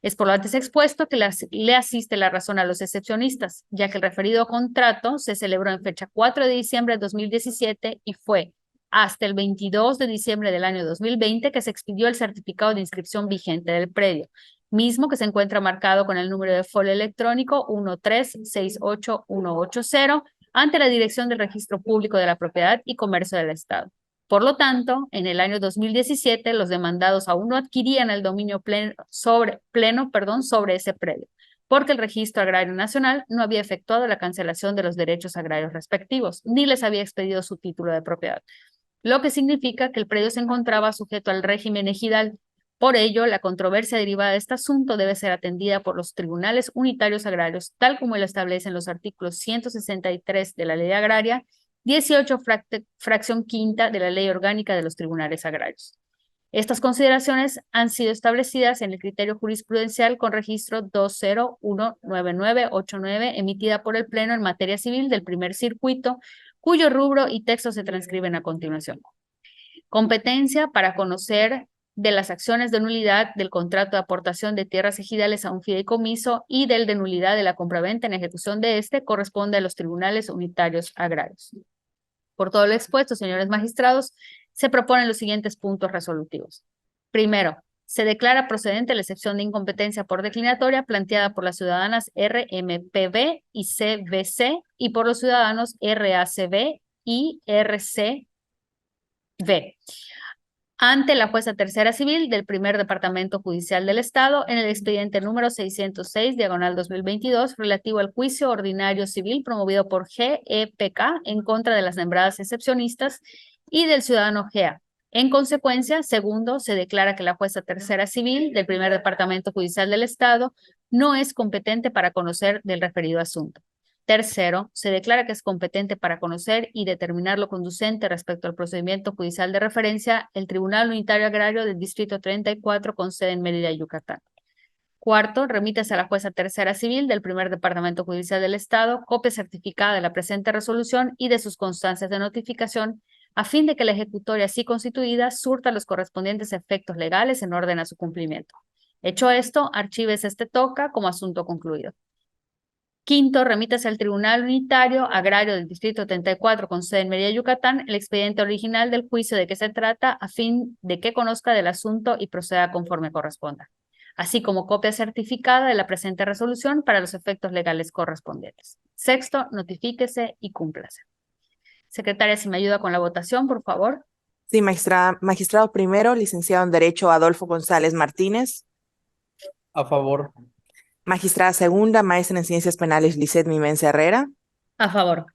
Es por lo antes expuesto que le asiste la razón a los excepcionistas, ya que el referido contrato se celebró en fecha 4 de diciembre de 2017 y fue hasta el 22 de diciembre del año 2020 que se expidió el certificado de inscripción vigente del predio, mismo que se encuentra marcado con el número de folio electrónico 1368180 ante la Dirección del Registro Público de la Propiedad y Comercio del Estado. Por lo tanto, en el año 2017, los demandados aún no adquirían el dominio pleno sobre ese predio, porque el Registro Agrario Nacional no había efectuado la cancelación de los derechos agrarios respectivos, ni les había expedido su título de propiedad, lo que significa que el predio se encontraba sujeto al régimen ejidal. Por ello, la controversia derivada de este asunto debe ser atendida por los tribunales unitarios agrarios, tal como lo establecen los artículos 163 de la Ley Agraria, 18 fracción quinta de la Ley Orgánica de los Tribunales Agrarios. Estas consideraciones han sido establecidas en el criterio jurisprudencial con registro 2019989 emitida por el Pleno en materia civil del primer circuito, cuyo rubro y texto se transcriben a continuación. Competencia para conocer de las acciones de nulidad del contrato de aportación de tierras ejidales a un fideicomiso y del de nulidad de la compraventa en ejecución de este corresponde a los tribunales unitarios agrarios. Por todo lo expuesto, señores magistrados, se proponen los siguientes puntos resolutivos. Primero, se declara procedente la excepción de incompetencia por declinatoria planteada por las ciudadanas RMPB y CBC y por los ciudadanos RACB y RCB ante la jueza tercera civil del primer departamento judicial del Estado en el expediente número 606/2022 relativo al juicio ordinario civil promovido por GEPK en contra de las nombradas excepcionistas y del ciudadano GEA. En consecuencia, segundo, se declara que la jueza tercera civil del primer departamento judicial del Estado no es competente para conocer del referido asunto. Tercero, se declara que es competente para conocer y determinar lo conducente respecto al procedimiento judicial de referencia el Tribunal Unitario Agrario del Distrito 34 con sede en Mérida, Yucatán. Cuarto, remítase a la jueza tercera civil del primer departamento judicial del Estado copia certificada de la presente resolución y de sus constancias de notificación a fin de que la ejecutoria así constituida surta los correspondientes efectos legales en orden a su cumplimiento. Hecho esto, archívese este toca como asunto concluido. Quinto, remítase al Tribunal Unitario Agrario del Distrito 34 con sede en Mérida, Yucatán, el expediente original del juicio de que se trata a fin de que conozca del asunto y proceda conforme corresponda, así como copia certificada de la presente resolución para los efectos legales correspondientes. Sexto, notifíquese y cúmplase. Secretaria, si me ayuda con la votación, por favor. Sí, magistrado primero, licenciado en Derecho Adolfo González Martínez. A favor. Magistrada segunda, maestra en Ciencias Penales Lisset Mimense Herrera. A favor.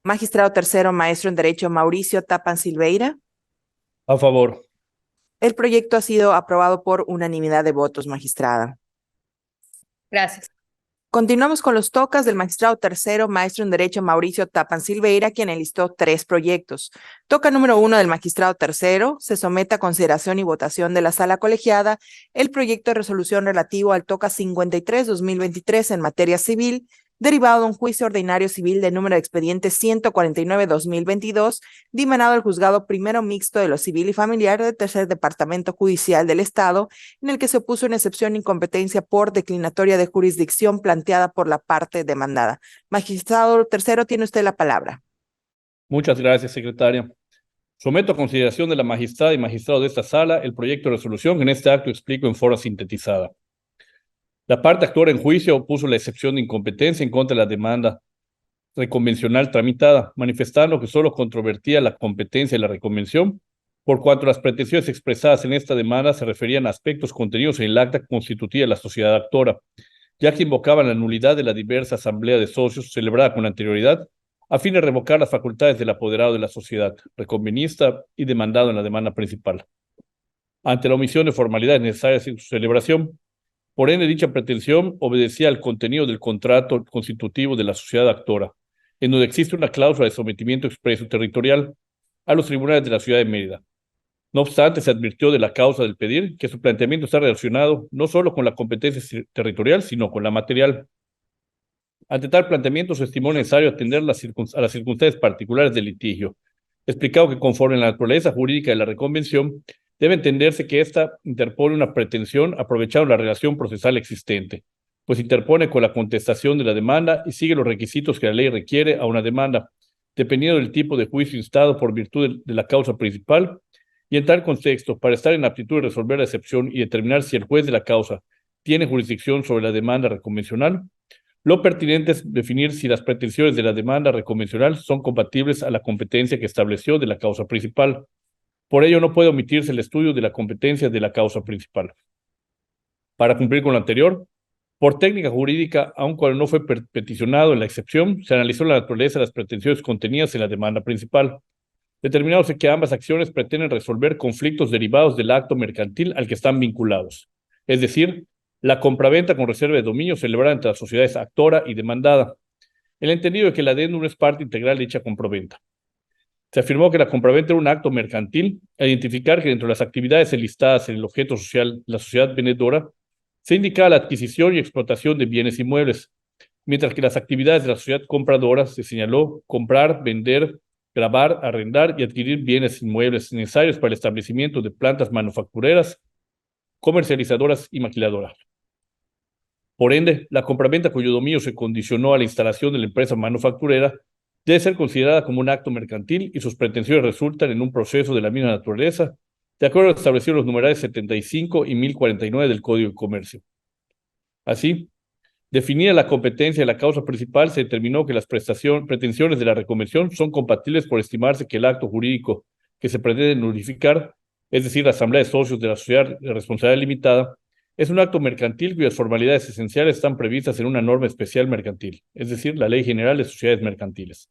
Magistrado tercero, maestro en Derecho Mauricio Tapan Silveira. A favor. El proyecto ha sido aprobado por unanimidad de votos, magistrada. Gracias. Continuamos con los tocas del magistrado tercero, maestro en Derecho Mauricio Tapan Silveira, quien enlistó 3 proyectos. Toca número 1 del magistrado tercero, se somete a consideración y votación de la sala colegiada el proyecto de resolución relativo al toca 53/2023 en materia civil, derivado de un juicio ordinario civil de número de expediente 149/2022, dimanado al juzgado primero mixto de lo civil y familiar del tercer departamento judicial del Estado, en el que se opuso una excepción de incompetencia por declinatoria de jurisdicción planteada por la parte demandada. Magistrado tercero, tiene usted la palabra. Muchas gracias, secretaria. Someto a consideración de la magistrada y magistrado de esta sala el proyecto de resolución que en este acto explico en forma sintetizada. La parte actora en juicio opuso la excepción de incompetencia en contra de la demanda reconvencional tramitada, manifestando que solo controvertía la competencia de la reconvención, por cuanto las pretensiones expresadas en esta demanda se referían a aspectos contenidos en el acta constitutiva de la sociedad actora, ya que invocaban la nulidad de la diversa asamblea de socios celebrada con anterioridad, a fin de revocar las facultades del apoderado de la sociedad, reconvenista y demandado en la demanda principal. ante la omisión de formalidades necesarias en su celebración. Por ende, dicha pretensión obedecía al contenido del contrato constitutivo de la sociedad actora, en donde existe una cláusula de sometimiento expreso territorial a los tribunales de la ciudad de Mérida. No obstante, se advirtió de la causa del pedir que su planteamiento está relacionado no solo con la competencia territorial, sino con la material. Ante tal planteamiento, se estimó necesario atender a las circunstancias particulares del litigio, explicado que conforme a la naturaleza jurídica de la reconvención, debe entenderse que ésta interpone una pretensión aprovechando la relación procesal existente, pues interpone con la contestación de la demanda y sigue los requisitos que la ley requiere a una demanda, dependiendo del tipo de juicio instado por virtud de la causa principal, y en tal contexto, para estar en aptitud de resolver la excepción y determinar si el juez de la causa tiene jurisdicción sobre la demanda reconvencional, lo pertinente es definir si las pretensiones de la demanda reconvencional son compatibles a la competencia que estableció de la causa principal. Por ello, no puede omitirse el estudio de la competencia de la causa principal. Para cumplir con lo anterior, por técnica jurídica, aun cuando no fue peticionado en la excepción, se analizó la naturaleza de las pretensiones contenidas en la demanda principal, determinándose que ambas acciones pretenden resolver conflictos derivados del acto mercantil al que están vinculados, es decir, la compraventa con reserva de dominio celebrada entre las sociedades actora y demandada, el entendido de que el adendum es parte integral de dicha compraventa. Se afirmó que la compraventa era un acto mercantil, al identificar que dentro de las actividades enlistadas en el objeto social de la sociedad vendedora, se indicaba la adquisición y explotación de bienes inmuebles, mientras que las actividades de la sociedad compradora se señaló comprar, vender, gravar, arrendar y adquirir bienes inmuebles necesarios para el establecimiento de plantas manufactureras, comercializadoras y maquiladoras. Por ende, la compraventa cuyo dominio se condicionó a la instalación de la empresa manufacturera debe ser considerada como un acto mercantil y sus pretensiones resultan en un proceso de la misma naturaleza, de acuerdo a lo establecido en los numerales 75 y 1049 del Código de Comercio. Así, definida la competencia de la causa principal, se determinó que las pretensiones de la reconvención son compatibles por estimarse que el acto jurídico que se pretende nulificar, es decir, la asamblea de socios de la sociedad de responsabilidad limitada, es un acto mercantil cuyas formalidades esenciales están previstas en una norma especial mercantil, es decir, la Ley General de Sociedades Mercantiles.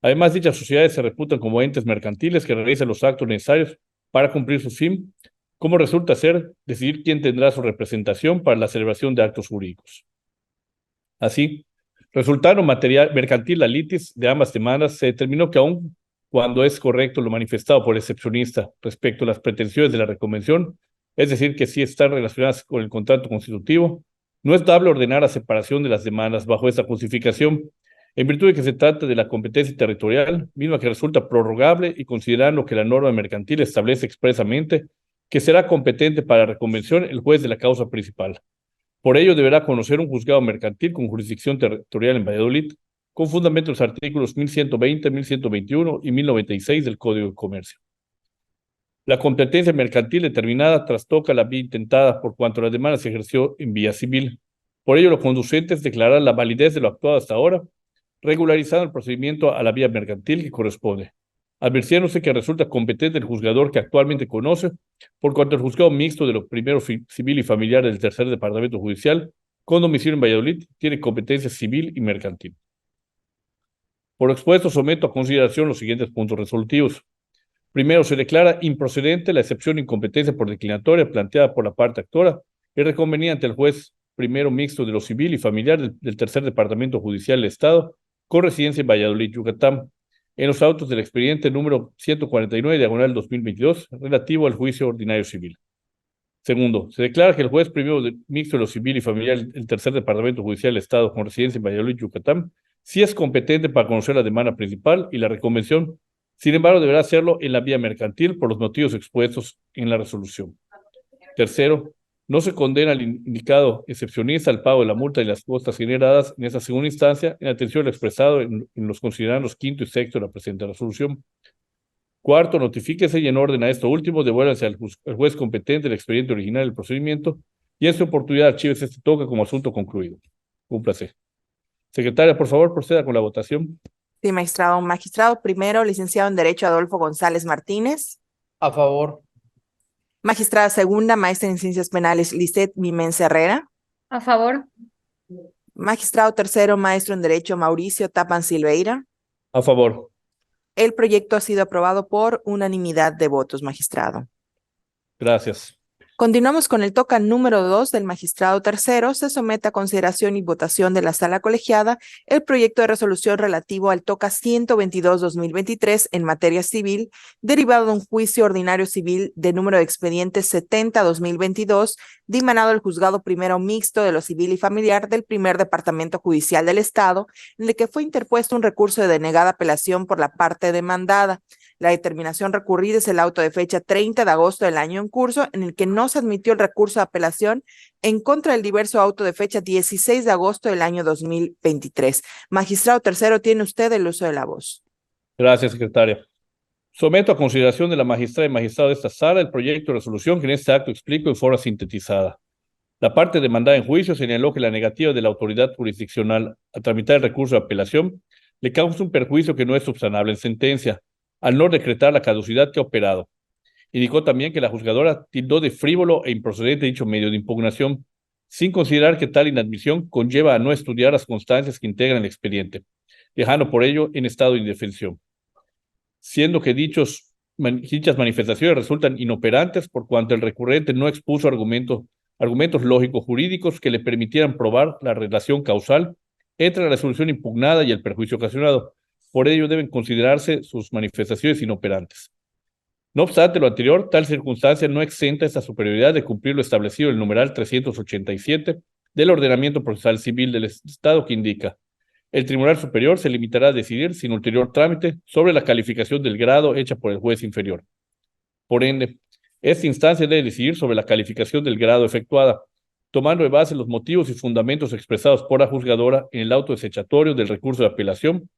Además, dichas sociedades se reputan como entes mercantiles que realizan los actos necesarios para cumplir su fin, como resulta ser decidir quién tendrá su representación para la celebración de actos jurídicos. Así, resultando mercantil la litis de ambas demandas, se determinó que aun cuando es correcto lo manifestado por el excepcionista respecto a las pretensiones de la reconvención, es decir, que sí están relacionadas con el contrato constitutivo, no es dable ordenar la separación de las demandas bajo esta justificación, en virtud de que se trata de la competencia territorial, misma que resulta prorrogable y considerando que la norma mercantil establece expresamente que será competente para la reconvención el juez de la causa principal. Por ello, deberá conocer un juzgado mercantil con jurisdicción territorial en Valladolid, con fundamento en los artículos 1120, 1121 y 1096 del Código de Comercio. La competencia mercantil determinada trastoca la vía intentada por cuanto la demanda se ejerció en vía civil. Por ello, lo conducente es declarar la validez de lo actuado hasta ahora, regularizando el procedimiento a la vía mercantil que corresponde, advirtiéndose que resulta competente el juzgador que actualmente conoce, por cuanto el juzgado mixto de lo primero civil y familiar del tercer departamento judicial, con domicilio en Valladolid, tiene competencia civil y mercantil. Por lo expuesto, someto a consideración los siguientes puntos resolutivos. Primero, se declara improcedente la excepción de incompetencia por declinatoria planteada por la parte actora y reconvenida ante el juez primero mixto de lo civil y familiar del tercer departamento judicial del Estado, con residencia en Valladolid, Yucatán, en los autos del expediente número 149/2022, relativo al juicio ordinario civil. Segundo, se declara que el juez primero mixto de lo civil y familiar del tercer departamento judicial del Estado, con residencia en Valladolid, Yucatán, sí es competente para conocer la demanda principal y la reconvención. Sin embargo, deberá hacerlo en la vía mercantil por los motivos expuestos en la resolución. Tercero, no se condena al indicado excepcionista al pago de la multa y las costas generadas en esa segunda instancia, en atención a lo expresado en los considerandos quinto y sexto de la presente resolución. Cuarto, notifíquese y en orden a esto último, devuélvase al juez competente el expediente original del procedimiento y en su oportunidad archívese este toque como asunto concluido. Cúmplase. Secretaria, por favor, proceda con la votación. Sí, magistrado. Magistrado primero, licenciado en Derecho Adolfo González Martínez. A favor. Magistrada segunda, maestra en Ciencias Penales, Lisset Mimense Herrera. A favor. Magistrado tercero, maestro en Derecho, Mauricio Tapan Silveira. A favor. El proyecto ha sido aprobado por unanimidad de votos, magistrado. Gracias. Continuamos con el toca número 2 del magistrado tercero. Se somete a consideración y votación de la sala colegiada el proyecto de resolución relativo al toca 122-2023 en materia civil, derivado de un juicio ordinario civil de número de expediente 70-2022, dimanado del juzgado primero mixto de lo civil y familiar del primer departamento judicial del Estado, en el que fue interpuesto un recurso de denegada apelación por la parte demandada. La determinación recurrida es el auto de fecha 30 de agosto del año en curso, en el que no se admitió el recurso de apelación en contra del diverso auto de fecha 16 de agosto del año 2023. Magistrado tercero, tiene usted el uso de la voz. Gracias, secretaria. Someto a consideración de la magistrada y magistrado de esta sala el proyecto de resolución que en este acto explico en forma sintetizada. La parte demandada en juicio señaló que la negativa de la autoridad jurisdiccional a tramitar el recurso de apelación le causa un perjuicio que no es subsanable en sentencia, al no decretar la caducidad que ha operado. Indicó también que la juzgadora tildó de frívolo e improcedente dicho medio de impugnación, sin considerar que tal inadmisión conlleva a no estudiar las constancias que integran el expediente, dejando por ello en estado de indefensión, siendo que dichas manifestaciones resultan inoperantes por cuanto el recurrente no expuso argumentos lógicos jurídicos que le permitieran probar la relación causal entre la resolución impugnada y el perjuicio ocasionado. Por ello deben considerarse sus manifestaciones inoperantes. No obstante lo anterior, tal circunstancia no exenta esta superioridad de cumplir lo establecido en el numeral 387 del ordenamiento procesal civil del Estado, que indica: el Tribunal Superior se limitará a decidir sin ulterior trámite sobre la calificación del grado hecha por el juez inferior. Por ende, esta instancia debe decidir sobre la calificación del grado efectuada, tomando de base los motivos y fundamentos expresados por la juzgadora en el auto desechatorio del recurso de apelación,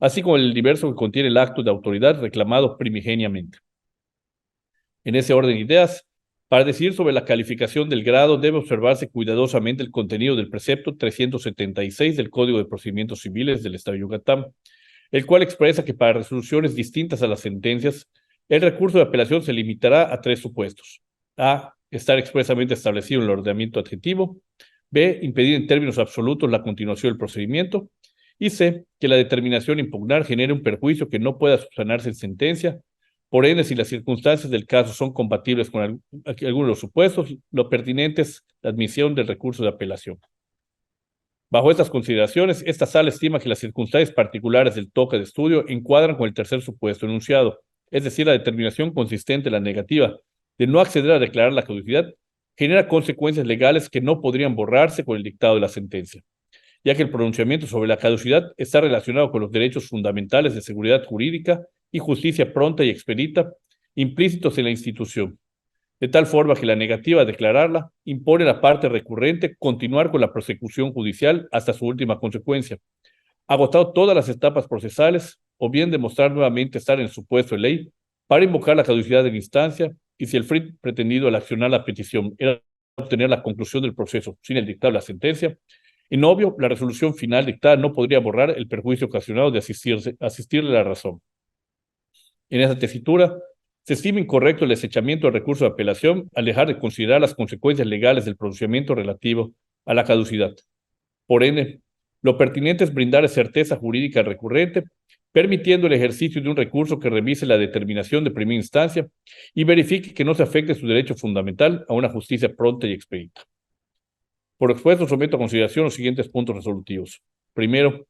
así como el diverso que contiene el acto de autoridad reclamado primigeniamente. En ese orden de ideas, para decidir sobre la calificación del grado debe observarse cuidadosamente el contenido del precepto 376 del Código de Procedimientos Civiles del Estado de Yucatán, el cual expresa que para resoluciones distintas a las sentencias, el recurso de apelación se limitará a 3 supuestos: A, estar expresamente establecido en el ordenamiento adjetivo; B, impedir en términos absolutos la continuación del procedimiento; y C, que la determinación a impugnar genere un perjuicio que no pueda subsanarse en sentencia. Por ende, si las circunstancias del caso son compatibles con alguno de los supuestos, lo pertinente es la admisión del recurso de apelación. Bajo estas consideraciones, esta sala estima que las circunstancias particulares del toque de estudio encuadran con el tercer supuesto enunciado, es decir, la determinación consistente en la negativa de no acceder a declarar la caducidad genera consecuencias legales que no podrían borrarse con el dictado de la sentencia, ya que el pronunciamiento sobre la caducidad está relacionado con los derechos fundamentales de seguridad jurídica y justicia pronta y expedita implícitos en la institución, de tal forma que la negativa a declararla impone a la parte recurrente continuar con la persecución judicial hasta su última consecuencia, agotado todas las etapas procesales, o bien demostrar nuevamente estar en el supuesto de ley para invocar la caducidad de la instancia, y si el fin pretendido al accionar la petición era obtener la conclusión del proceso sin el dictado de la sentencia, en obvio, la resolución final dictada no podría borrar el perjuicio ocasionado de asistirle la razón. En esa tesitura, se estima incorrecto el desechamiento del recurso de apelación al dejar de considerar las consecuencias legales del pronunciamiento relativo a la caducidad. Por ende, lo pertinente es brindar certeza jurídica al recurrente, permitiendo el ejercicio de un recurso que revise la determinación de primera instancia y verifique que no se afecte su derecho fundamental a una justicia pronta y expedita. Por lo expuesto, someto a consideración los siguientes puntos resolutivos. Primero,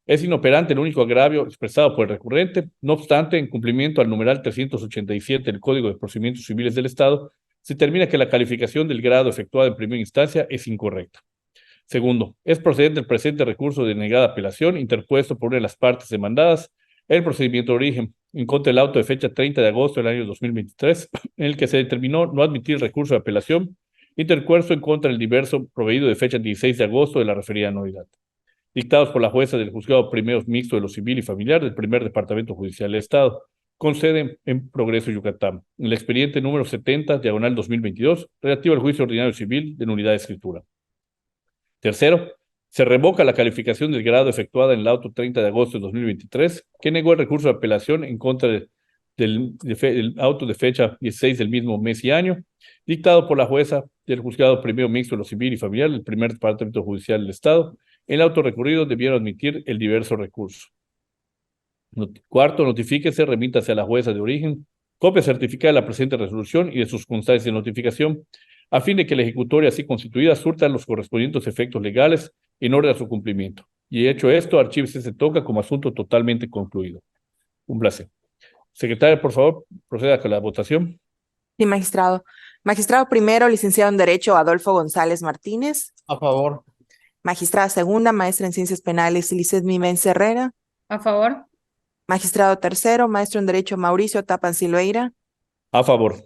es inoperante el único agravio expresado por el recurrente. No obstante, en cumplimiento al numeral 387 del Código de Procedimientos Civiles del Estado, se determina que la calificación del grado efectuada en primera instancia es incorrecta. Segundo, es procedente el presente recurso de denegada apelación interpuesto por una de las partes demandadas en el procedimiento de origen en contra del auto de fecha 30 de agosto del año 2023, en el que se determinó no admitir el recurso de apelación interpuesto en contra del diverso proveído de fecha 16 de agosto de la referida anualidad, dictados por la jueza del Juzgado Primero Mixto de lo Civil y Familiar del Primer Departamento Judicial del Estado, con sede en Progreso, Yucatán, en el expediente número 70/2022, relativo al juicio ordinario civil de nulidad de escritura. Tercero, se revoca la calificación del grado efectuada en el auto 30 de agosto de 2023, que negó el recurso de apelación en contra del auto de fecha 16 del mismo mes y año, dictado por la jueza del Juzgado Primero Mixto de lo Civil y Familiar del Primer Departamento Judicial del Estado. El auto recurrido debieron admitir el diverso recurso. Cuarto, notifíquese, remítase a la jueza de origen Copia certificada de la presente resolución y de sus constancias de notificación, a fin de que la ejecutoria así constituida surta los correspondientes efectos legales en orden a su cumplimiento. Y hecho esto, archívese se toca como asunto totalmente concluido. Un placer. Secretaria, por favor, proceda con la votación. Sí, magistrado. Magistrado primero, licenciado en Derecho, Adolfo González Martínez. A favor. Magistrada segunda, maestra en Ciencias Penales, Lizeth Mimens Herrera. A favor. Magistrado tercero, maestro en Derecho, Mauricio Tapan Silveira. A favor.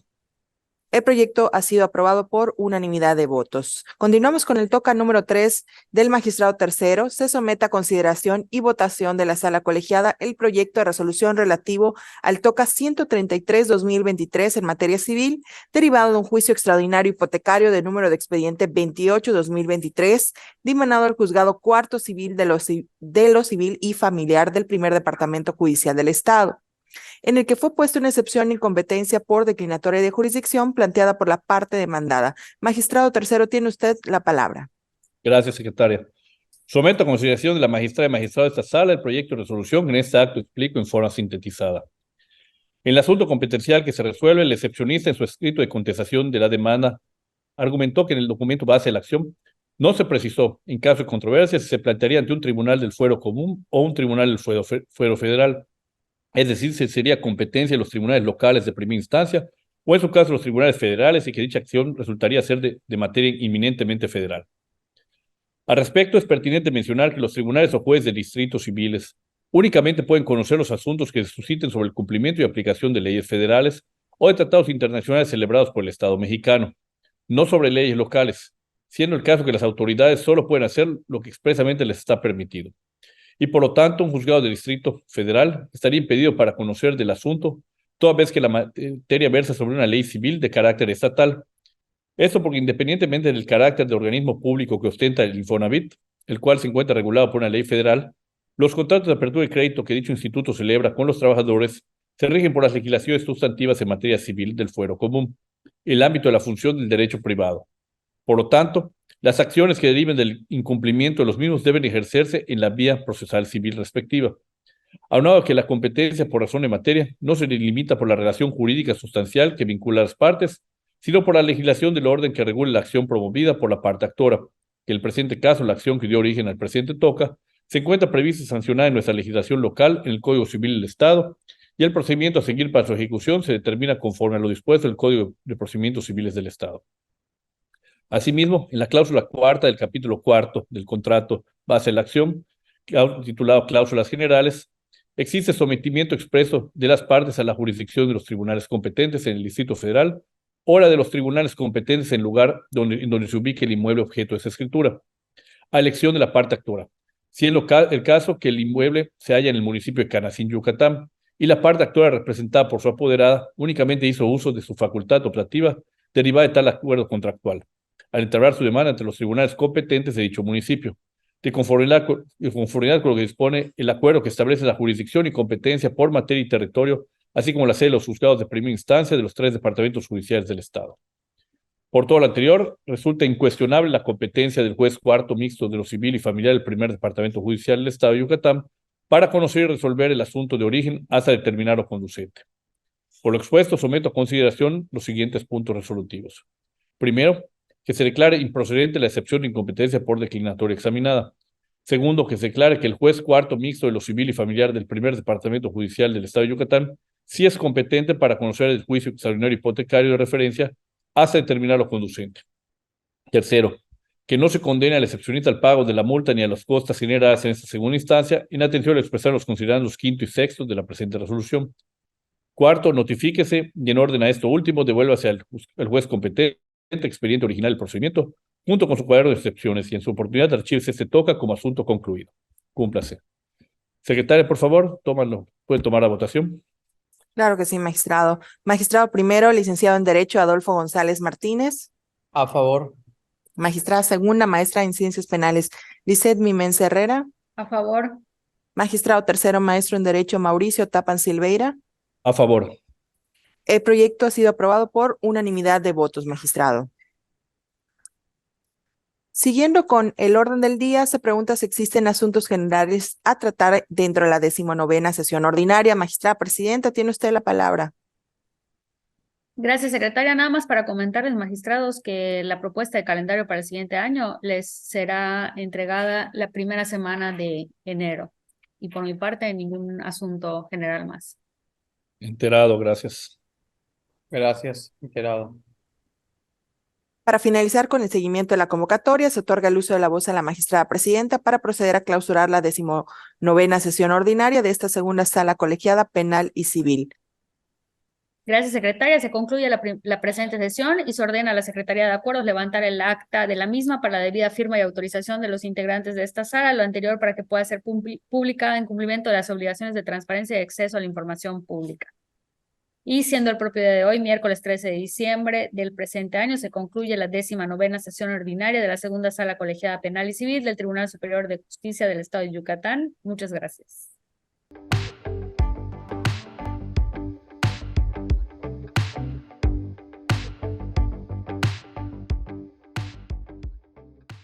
El proyecto ha sido aprobado por unanimidad de votos. Continuamos con el toca número 3 del magistrado tercero. Se somete a consideración y votación de la sala colegiada el proyecto de resolución relativo al toca 133-2023 en materia civil, derivado de un juicio extraordinario hipotecario de número de expediente 28-2023, dimanado al juzgado cuarto civil de lo civil y familiar del primer departamento judicial del Estado, en el que fue puesta una excepción de incompetencia por declinatoria de jurisdicción planteada por la parte demandada. Magistrado tercero, tiene usted la palabra. Gracias, secretaria. Someto a consideración de la magistrada y magistrado de esta sala el proyecto de resolución que en este acto explico en forma sintetizada. En el asunto competencial que se resuelve, el excepcionista en su escrito de contestación de la demanda argumentó que en el documento base de la acción no se precisó, en caso de controversia, si se plantearía ante un tribunal del fuero común o un tribunal del fuero federal. Es decir, si sería competencia de los tribunales locales de primera instancia o en su caso los tribunales federales y que dicha acción resultaría ser de materia inminentemente federal. Al respecto, es pertinente mencionar que los tribunales o jueces de distritos civiles únicamente pueden conocer los asuntos que se susciten sobre el cumplimiento y aplicación de leyes federales o de tratados internacionales celebrados por el Estado mexicano, no sobre leyes locales, siendo el caso que las autoridades solo pueden hacer lo que expresamente les está permitido. Y por lo tanto, un juzgado de distrito federal estaría impedido para conocer del asunto, toda vez que la materia versa sobre una ley civil de carácter estatal. Esto porque independientemente del carácter de organismo público que ostenta el Infonavit, el cual se encuentra regulado por una ley federal, los contratos de apertura de crédito que dicho instituto celebra con los trabajadores se rigen por las legislaciones sustantivas en materia civil del fuero común, el ámbito de la función del derecho privado. Por lo tanto, las acciones que deriven del incumplimiento de los mismos deben ejercerse en la vía procesal civil respectiva. Aunado a que la competencia por razón de materia no se limita por la relación jurídica sustancial que vincula a las partes, sino por la legislación del orden que regule la acción promovida por la parte actora, que en el presente caso la acción que dio origen al presente toca, se encuentra prevista y sancionada en nuestra legislación local, en el Código Civil del Estado, y el procedimiento a seguir para su ejecución se determina conforme a lo dispuesto del Código de Procedimientos Civiles del Estado. Asimismo, en la cláusula cuarta del capítulo cuarto del contrato base de la acción, titulado Cláusulas Generales, existe sometimiento expreso de las partes a la jurisdicción de los tribunales competentes en el Distrito Federal o la de los tribunales competentes en lugar en donde se ubique el inmueble objeto de esa escritura, a elección de la parte actora, si es el caso que el inmueble se halla en el municipio de Canacín, Yucatán, y la parte actora representada por su apoderada únicamente hizo uso de su facultad optativa derivada de tal acuerdo contractual, al entablar su demanda ante los tribunales competentes de dicho municipio, de conformidad con lo que dispone el acuerdo que establece la jurisdicción y competencia por materia y territorio, así como la sede de los juzgados de primera instancia de los 3 departamentos judiciales del Estado. Por todo lo anterior, resulta incuestionable la competencia del juez cuarto mixto de lo civil y familiar del primer departamento judicial del Estado de Yucatán para conocer y resolver el asunto de origen hasta determinar lo conducente. Por lo expuesto, someto a consideración los siguientes puntos resolutivos. Primero, que se declare improcedente la excepción de incompetencia por declinatoria examinada. Segundo, que se declare que el juez cuarto mixto de lo civil y familiar del primer departamento judicial del Estado de Yucatán sí es competente para conocer el juicio extraordinario hipotecario de referencia hasta determinar lo conducente. Tercero, que no se condene al excepcionista al pago de la multa ni a las costas generadas en esta segunda instancia, en atención a expresar los considerandos quinto y sexto de la presente resolución. Cuarto, notifíquese y en orden a esto último, devuélvase al juez competente expediente original del procedimiento, junto con su cuaderno de excepciones, y en su oportunidad archívese este toca como asunto concluido. Cúmplase. Secretaria, por favor, pueden tomar la votación. Claro que sí, magistrado. Magistrado primero, licenciado en Derecho, Adolfo González Martínez. A favor. Magistrada segunda, maestra en Ciencias Penales, Lizeth Mimens Herrera. A favor. Magistrado tercero, maestro en Derecho, Mauricio Tapan Silveira. A favor. El proyecto ha sido aprobado por unanimidad de votos, magistrado. Siguiendo con el orden del día, se pregunta si existen asuntos generales a tratar dentro de la 19ª sesión ordinaria. Magistrada presidenta, tiene usted la palabra. Gracias, secretaria. Nada más para comentarles, magistrados, que la propuesta de calendario para el siguiente año les será entregada la primera semana de enero. Y por mi parte, ningún asunto general más. Enterado, gracias. Gracias, enterado. Para finalizar con el seguimiento de la convocatoria, se otorga el uso de la voz a la magistrada presidenta para proceder a clausurar la 19ª sesión ordinaria de esta segunda sala colegiada penal y civil. Gracias, secretaria. Se concluye la presente sesión y se ordena a la Secretaría de Acuerdos levantar el acta de la misma para la debida firma y autorización de los integrantes de esta sala, lo anterior para que pueda ser publicada en cumplimiento de las obligaciones de transparencia y acceso a la información pública. Y siendo el propio día de hoy, miércoles 13 de diciembre del presente año, se concluye la 19ª sesión ordinaria de la segunda sala colegiada penal y civil del Tribunal Superior de Justicia del Estado de Yucatán. Muchas gracias.